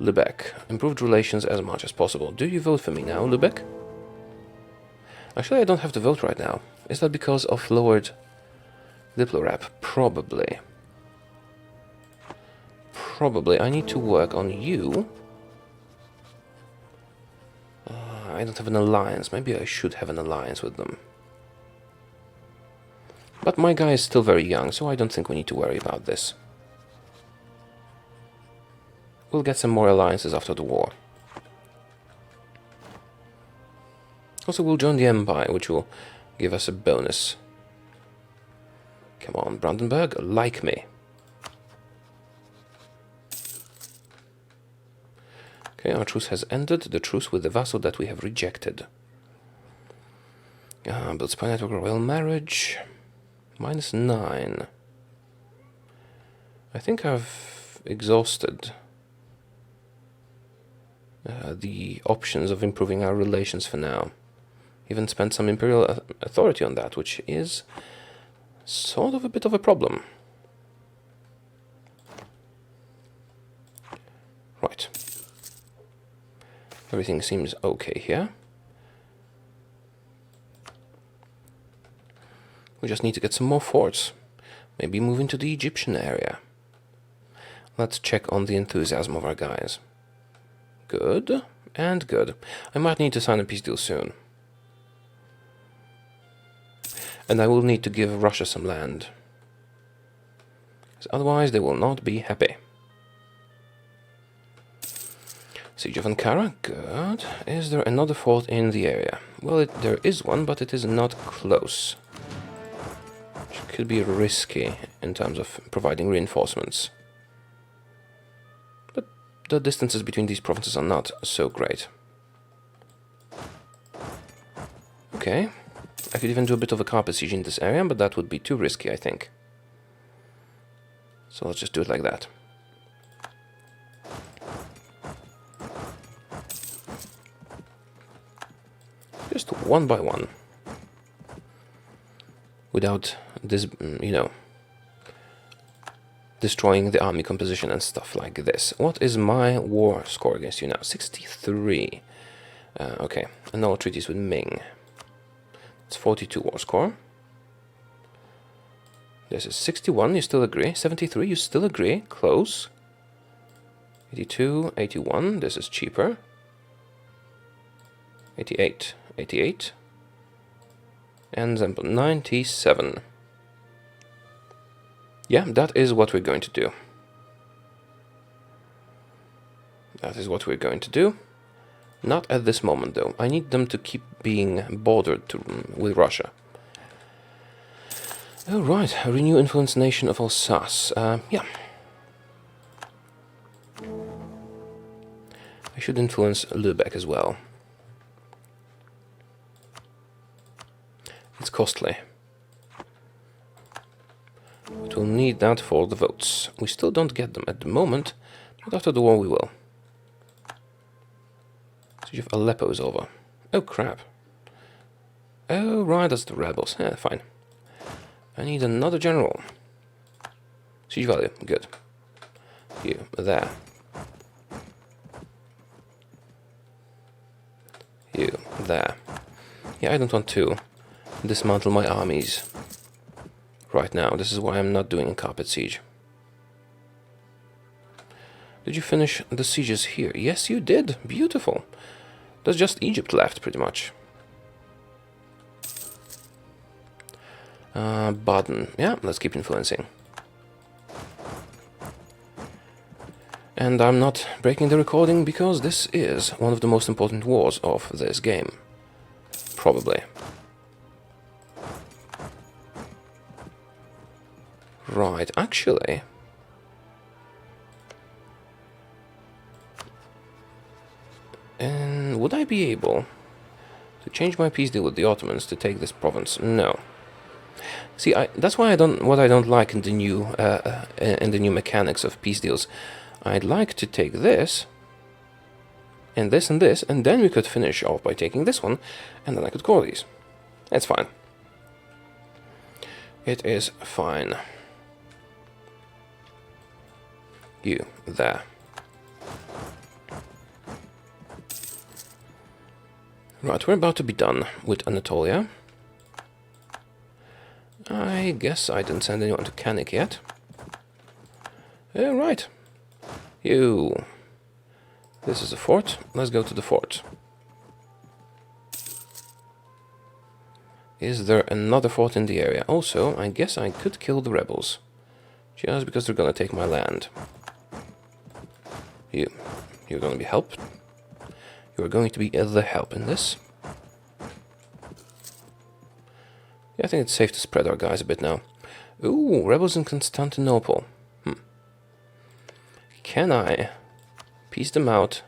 Lubeck. Improved relations as much as possible. Do you vote for me now, Lubeck? Actually, I don't have to vote right now. Is that because of lowered Diplorap? Probably. Probably. I need to work on you. I don't have an alliance. Maybe I should have an alliance with them. But my guy is still very young, so I don't think we need to worry about this. We'll get some more alliances after the war. Also, we'll join the Empire, which will give us a bonus. Come on, Brandenburg, like me. Okay, our truce has ended. The truce with the vassal that we have rejected. Build spy network, royal marriage. -9. I think I've exhausted the options of improving our relations for now. Even spent some imperial authority on that, which is sort of a bit of a problem. Right. Everything seems okay here. We just need to get some more forts. Maybe move into the Egyptian area. Let's check on the enthusiasm of our guys. Good, and good. I might need to sign a peace deal soon. And I will need to give Russia some land. Otherwise they will not be happy. Siege of Ankara, good. Is there another fort in the area? Well, there is one, but it is not close. Which could be risky in terms of providing reinforcements. But the distances between these provinces are not so great. Okay. I could even do a bit of a carpet siege in this area, but that would be too risky, I think. So let's just do it like that. Just one by one. Without this, destroying the army composition and stuff like this. What is my war score against you now? 63. Okay, annul treaties with Ming. It's 42 war score. This is 61, you still agree. 73, you still agree. Close. 82, 81, this is cheaper. 88, 88. And then 97. Yeah, that is what we're going to do. That is what we're going to do. Not at this moment, though. I need them to keep being bordered with Russia. Oh, right. Renew influence nation of Alsace. Yeah. I should influence Lübeck as well. It's costly. But we'll need that for the votes. We still don't get them at the moment, but after the war we will. Siege of Aleppo is over. Oh, crap. Oh, right, that's the rebels. Yeah, fine. I need another general. Siege value, good. You, there. You, there. Yeah, I don't want to dismantle my armies right now. This is why I'm not doing a carpet siege. Did you finish the sieges here? Yes, you did. Beautiful. There's just Egypt left, pretty much. Baden. Yeah, let's keep influencing. And I'm not breaking the recording because this is one of the most important wars of this game. Probably. Right, actually... And would I be able to change my peace deal with the Ottomans to take this province? No. See, that's why I don't like in the new mechanics of peace deals. I'd like to take this, and this, and then we could finish off by taking this one, and then I could core these. It's fine. It is fine. You, there. Right, we're about to be done with Anatolia. I guess I didn't send anyone to Kanik yet. Right. You. This is a fort. Let's go to the fort. Is there another fort in the area? Also, I guess I could kill the rebels. Just because they're gonna take my land. You're gonna be helped. You're going to be the help in this. Yeah, I think it's safe to spread our guys a bit now. Ooh, rebels in Constantinople. Can I piece them out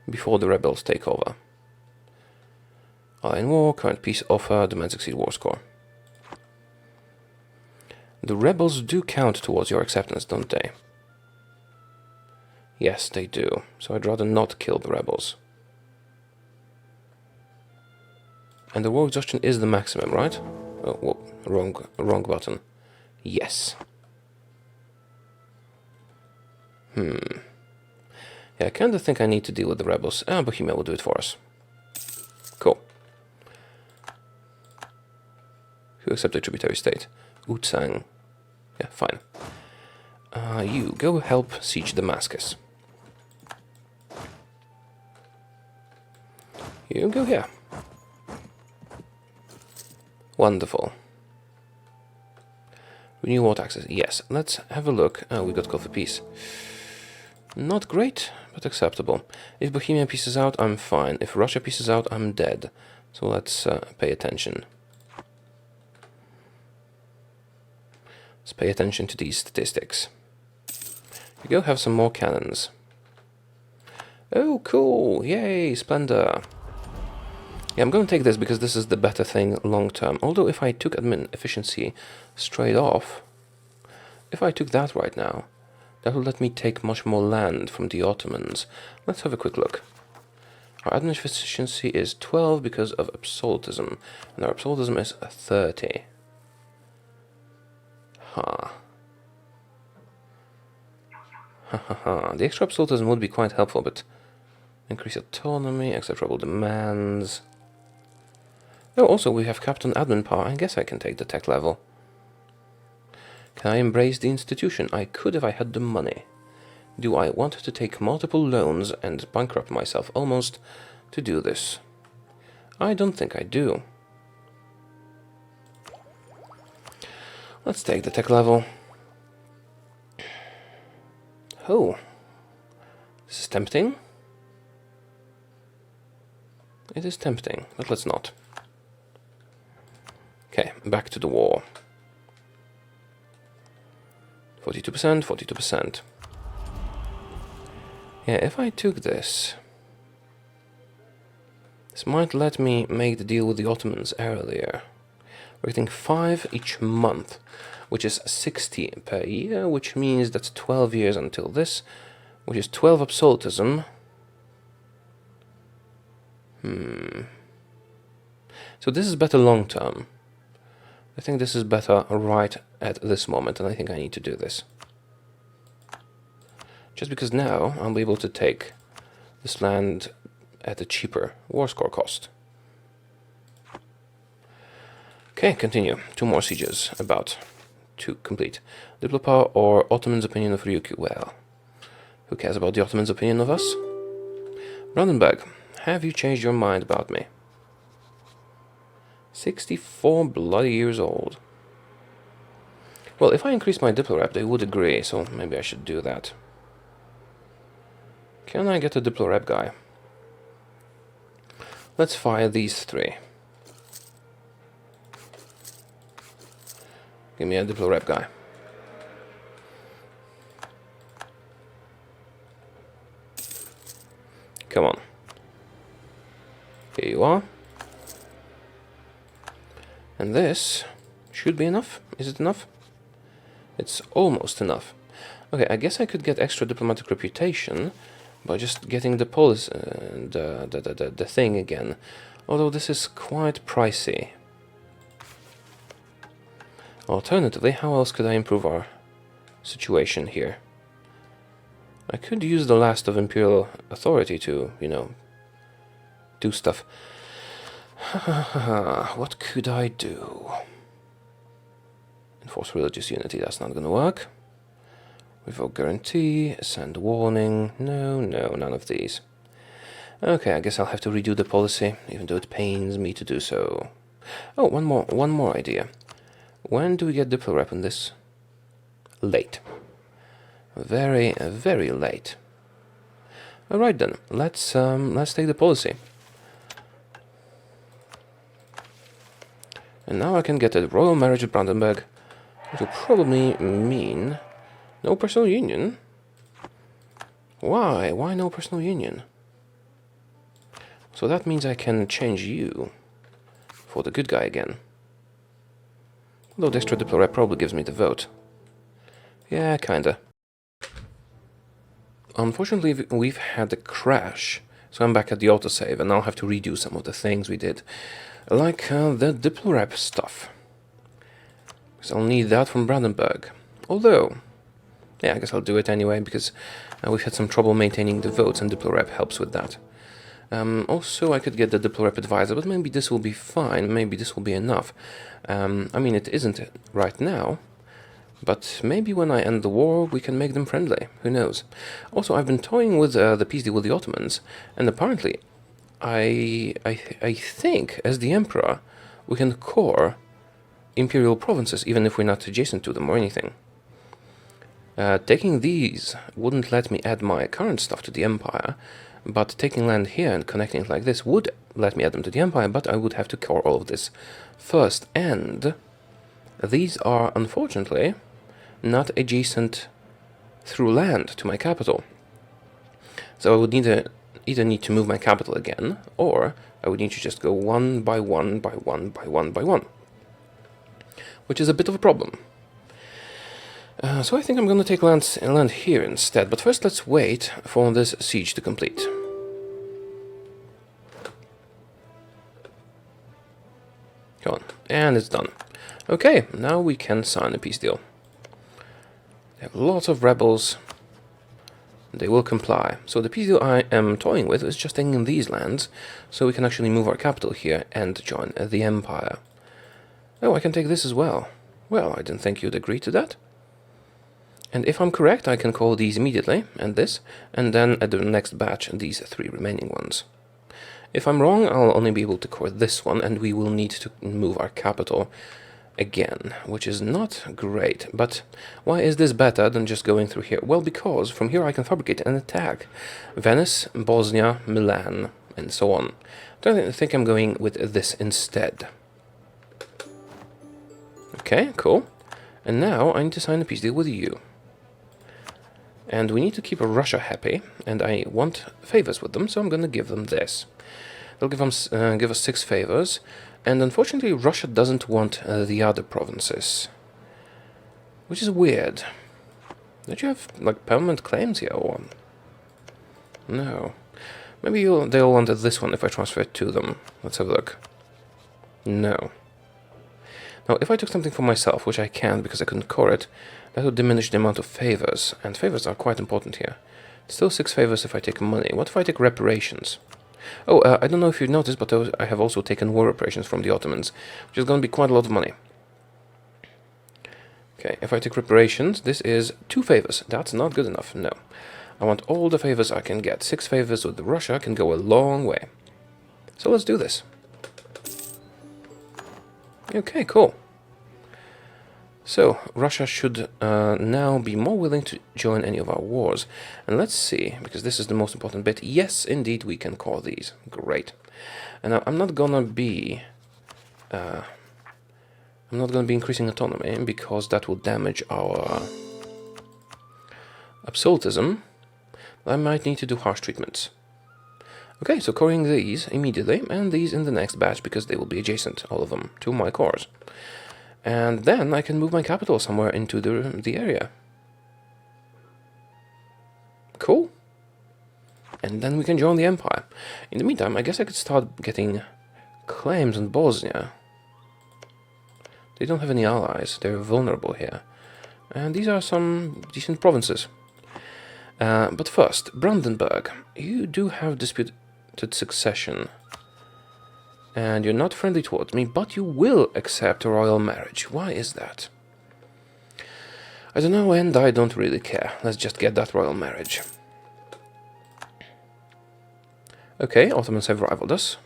before the rebels take over? In war, current peace offer, demand succeed war score. The rebels do count towards your acceptance, don't they? Yes, they do. So I'd rather not kill the rebels. And the war exhaustion is the maximum, right? Oh, whoa, wrong button. Yes. Yeah, I kind of think I need to deal with the rebels. Bohemia will do it for us. Cool. Who accepted tributary state? Utsang. Yeah, fine. You, go help siege Damascus. You, go here. Wonderful. Renew war taxes. Yes, let's have a look. Oh, we got call for peace. Not great, but acceptable. If Bohemia pieces out, I'm fine. If Russia pieces out, I'm dead. So let's pay attention. Let's pay attention to these statistics. You go have some more cannons. Oh, cool! Yay, splendor! Yeah, I'm going to take this because this is the better thing long term. Although if I took admin efficiency straight off, if I took that right now, that would let me take much more land from the Ottomans. Let's have a quick look. Our admin efficiency is 12 because of absolutism, and our absolutism is 30. Ha. Ha ha ha. The extra absolutism would be quite helpful, but increase autonomy, accept rebel demands. Oh, also we have capped on admin power. I guess I can take the tech level. Can I embrace the institution? I could if I had the money. Do I want to take multiple loans and bankrupt myself almost to do this? I don't think I do. Let's take the tech level. Oh. This is tempting. It is tempting, but let's not. Okay, back to the war. 42%, 42%. Yeah, if I took this, this might let me make the deal with the Ottomans earlier. We're getting 5 each month, which is 60 per year, which means that's 12 years until this, which is 12 absolutism. So this is better long term. I think this is better right at this moment, and I think I need to do this. Just because now I'll be able to take this land at a cheaper war score cost. Okay, continue. 2 more sieges about to complete. Diplopower or Ottomans' opinion of Ryukyu? Well, who cares about the Ottomans' opinion of us? Brandenburg, have you changed your mind about me? 64 bloody years old. Well, if I increase my Diplorep, they would agree, so maybe I should do that. Can I get a Diplorep guy? Let's fire these 3. Give me a Diplorep guy. Come on. Here you are. And this should be enough. Is it enough? It's almost enough. Okay, I guess I could get extra diplomatic reputation by just getting the policy, the thing again. Although this is quite pricey. Alternatively, how else could I improve our situation here? I could use the last of Imperial authority to, you know, do stuff. What could I do? Enforce religious unity, that's not gonna work. Revoke guarantee, send warning. No, none of these. Okay, I guess I'll have to redo the policy, even though it pains me to do so. Oh, one more idea. When do we get Diplorep in this? Late. Very, very late. Alright then, let's take the policy. And now I can get a royal marriage with Brandenburg, which will probably mean no personal union. Why? Why no personal union? So that means I can change you for the good guy again. Although the extra Diplorep probably gives me the vote. Yeah, kinda. Unfortunately, we've had a crash, so I'm back at the autosave, and I'll have to redo some of the things we did. Like the Diplorep stuff. Because I'll need that from Brandenburg. Although, yeah, I guess I'll do it anyway, because we've had some trouble maintaining the votes, and Diplorep helps with that. Also, I could get the Diplorep advisor, but maybe this will be fine, maybe this will be enough. I mean, it isn't right now, but maybe when I end the war, we can make them friendly, who knows. Also, I've been toying with the peace deal with the Ottomans, and apparently, I think, as the Emperor, we can core imperial provinces, even if we're not adjacent to them or anything. Taking these wouldn't let me add my current stuff to the Empire, but taking land here and connecting it like this would let me add them to the Empire, but I would have to core all of this first, and these are, unfortunately, not adjacent through land to my capital. So I would either need to move my capital again, or I would need to just go one by one by one by one by one, which is a bit of a problem. So I think I'm going to take land here instead, but first let's wait for this siege to complete. Come on, and it's done. Okay, now we can sign a peace deal. They have lots of rebels. They will comply. So the peace deal I am toying with is just taking these lands, so we can actually move our capital here and join the Empire. Oh, I can take this as well. Well, I didn't think you'd agree to that. And if I'm correct, I can call these immediately, and this, and then at the next batch, these 3 remaining ones. If I'm wrong, I'll only be able to core this one, and we will need to move our capital again, which is not great. But why is this better than just going through here? Well, because from here I can fabricate an attack. Venice, Bosnia, Milan, and so on. I think I'm going with this instead. Okay, cool. And now I need to sign a peace deal with you. And we need to keep Russia happy, and I want favors with them, so I'm going to give them this. They'll give us 6 favors, and unfortunately Russia doesn't want the other provinces, which is weird. Don't you have like permanent claims here, or no? Maybe they'll want this one if I transfer it to them. Let's have a look. No. Now, if I took something for myself, which I can't because I couldn't core it, that would diminish the amount of favors, and favors are quite important here. Still 6 favors if I take money. What if I take reparations? Oh, I don't know if you've noticed, but I have also taken war reparations from the Ottomans, which is going to be quite a lot of money. Okay, if I take reparations, this is 2 favors. That's not good enough, no. I want all the favors I can get. 6 favors with Russia can go a long way. So let's do this. Okay, cool. So, Russia should now be more willing to join any of our wars. And let's see, because this is the most important bit. Yes, indeed, we can call these. Great. And now, I'm not gonna be increasing autonomy, because that will damage our absolutism. I might need to do harsh treatments. Okay, so coring these immediately, and these in the next batch, because they will be adjacent, all of them, to my cores. And then I can move my capital somewhere into the area. Cool. And then we can join the empire. In the meantime, I guess I could start getting claims on Bosnia. They don't have any allies. They're vulnerable here. And these are some decent provinces. But first, Brandenburg. You do have disputed succession. And you're not friendly towards me, but you will accept a royal marriage. Why is that? I don't know, and I don't really care. Let's just get that royal marriage. Okay, Ottomans have rivaled us.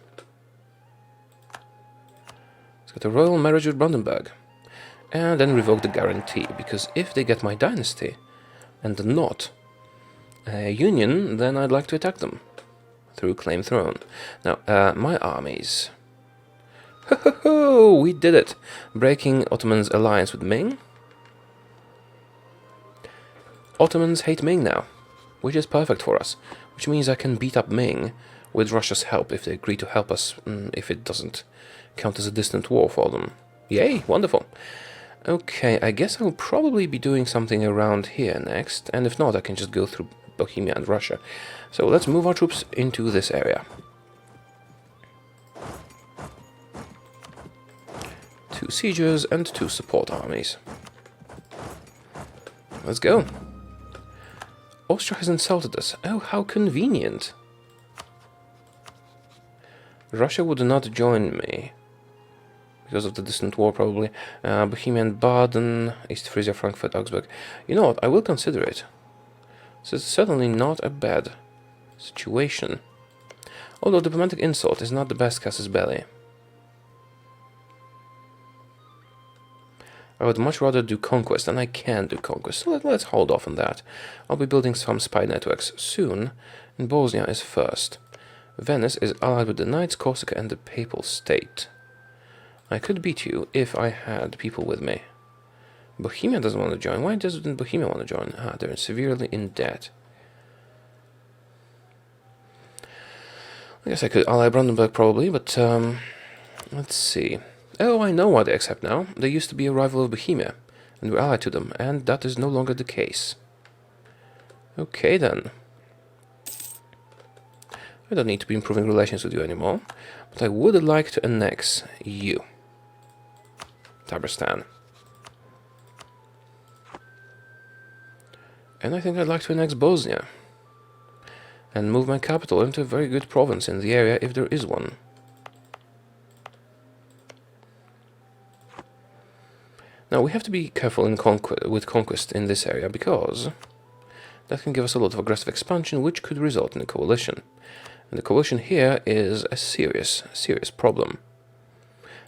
Let's get a royal marriage with Brandenburg. And then revoke the guarantee, because if they get my dynasty, and not a union, then I'd like to attack them through claim throne. Now, my armies. Ho, we did it! Breaking Ottomans' alliance with Ming. Ottomans hate Ming now, which is perfect for us, which means I can beat up Ming with Russia's help if they agree to help us, if it doesn't count as a distant war for them. Yay, wonderful. Okay, I guess I'll probably be doing something around here next, and if not, I can just go through Bohemia and Russia. So let's move our troops into this area. 2 sieges and 2 support armies. Let's go. Austria has insulted us. Oh, how convenient. Russia would not join me. Because of the distant war, probably. Bohemia and Baden, East Frisia, Frankfurt, Augsburg. You know what, I will consider it. This is certainly not a bad situation. Although diplomatic insult is not the best casus belli. I would much rather do conquest, and I can do conquest, so let's hold off on that. I'll be building some spy networks soon, and Bosnia is first. Venice is allied with the Knights, Corsica, and the Papal State. I could beat you if I had people with me. Bohemia doesn't want to join. Why doesn't Bohemia want to join? Ah, they're severely in debt. I guess I could ally Brandenburg probably, but let's see. Oh, I know why they accept now. They used to be a rival of Bohemia, and we're allied to them, and that is no longer the case. Okay then. I don't need to be improving relations with you anymore, but I would like to annex you. Tabarstan. And I think I'd like to annex Bosnia. And move my capital into a very good province in the area, if there is one. Now, we have to be careful with conquest in this area, because that can give us a lot of aggressive expansion, which could result in a coalition. And the coalition here is a serious, serious problem.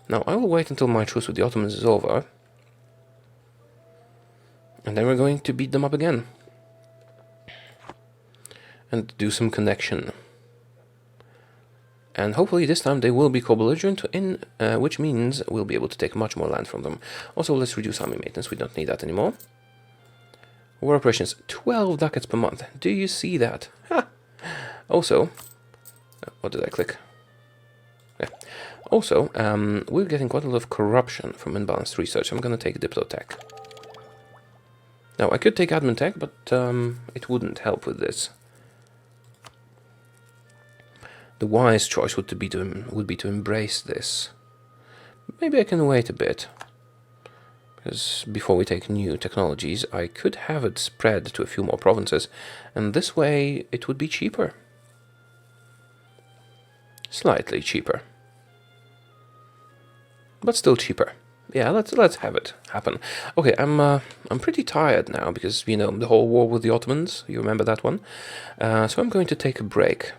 Now, I will wait until my truce with the Ottomans is over, and then we're going to beat them up again. And do some connection. And hopefully this time they will be co-belligerent, which means we'll be able to take much more land from them. Also, let's reduce army maintenance. We don't need that anymore. War operations, 12 ducats per month. Do you see that? Ha! Also, what did I click? Yeah. Also, we're getting quite a lot of corruption from imbalanced research. I'm going to take Diplotech. Now, I could take Admin Tech, but it wouldn't help with this. The wise choice would be to embrace this. Maybe I can wait a bit, because before we take new technologies, I could have it spread to a few more provinces, and this way it would be cheaper. Slightly cheaper. But still cheaper. Yeah, let's have it happen. Okay, I'm pretty tired now because, you know, the whole war with the Ottomans, you remember that one? So I'm going to take a break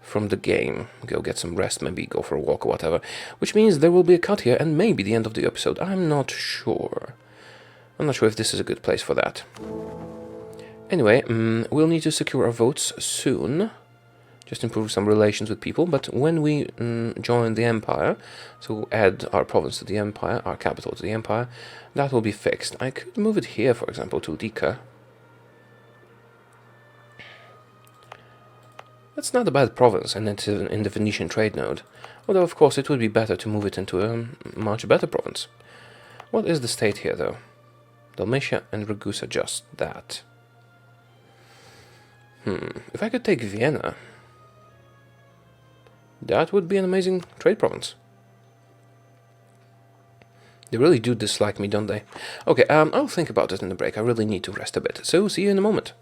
from the game, go get some rest, maybe go for a walk or whatever, which means there will be a cut here and maybe the end of the episode. I'm not sure. I'm not sure if this is a good place for that. Anyway, we'll need to secure our votes soon. Just improve some relations with people, but when we join the Empire, so add our province to the Empire, our capital to the Empire, that will be fixed. I could move it here, for example, to Lika. That's not a bad province, and it's in the Venetian trade node. Although, of course, it would be better to move it into a much better province. What is the state here, though? Dalmatia and Ragusa, just that. If I could take Vienna, that would be an amazing trade province. They really do dislike me, don't they? Okay, I'll think about it in the break. I really need to rest a bit. So, see you in a moment.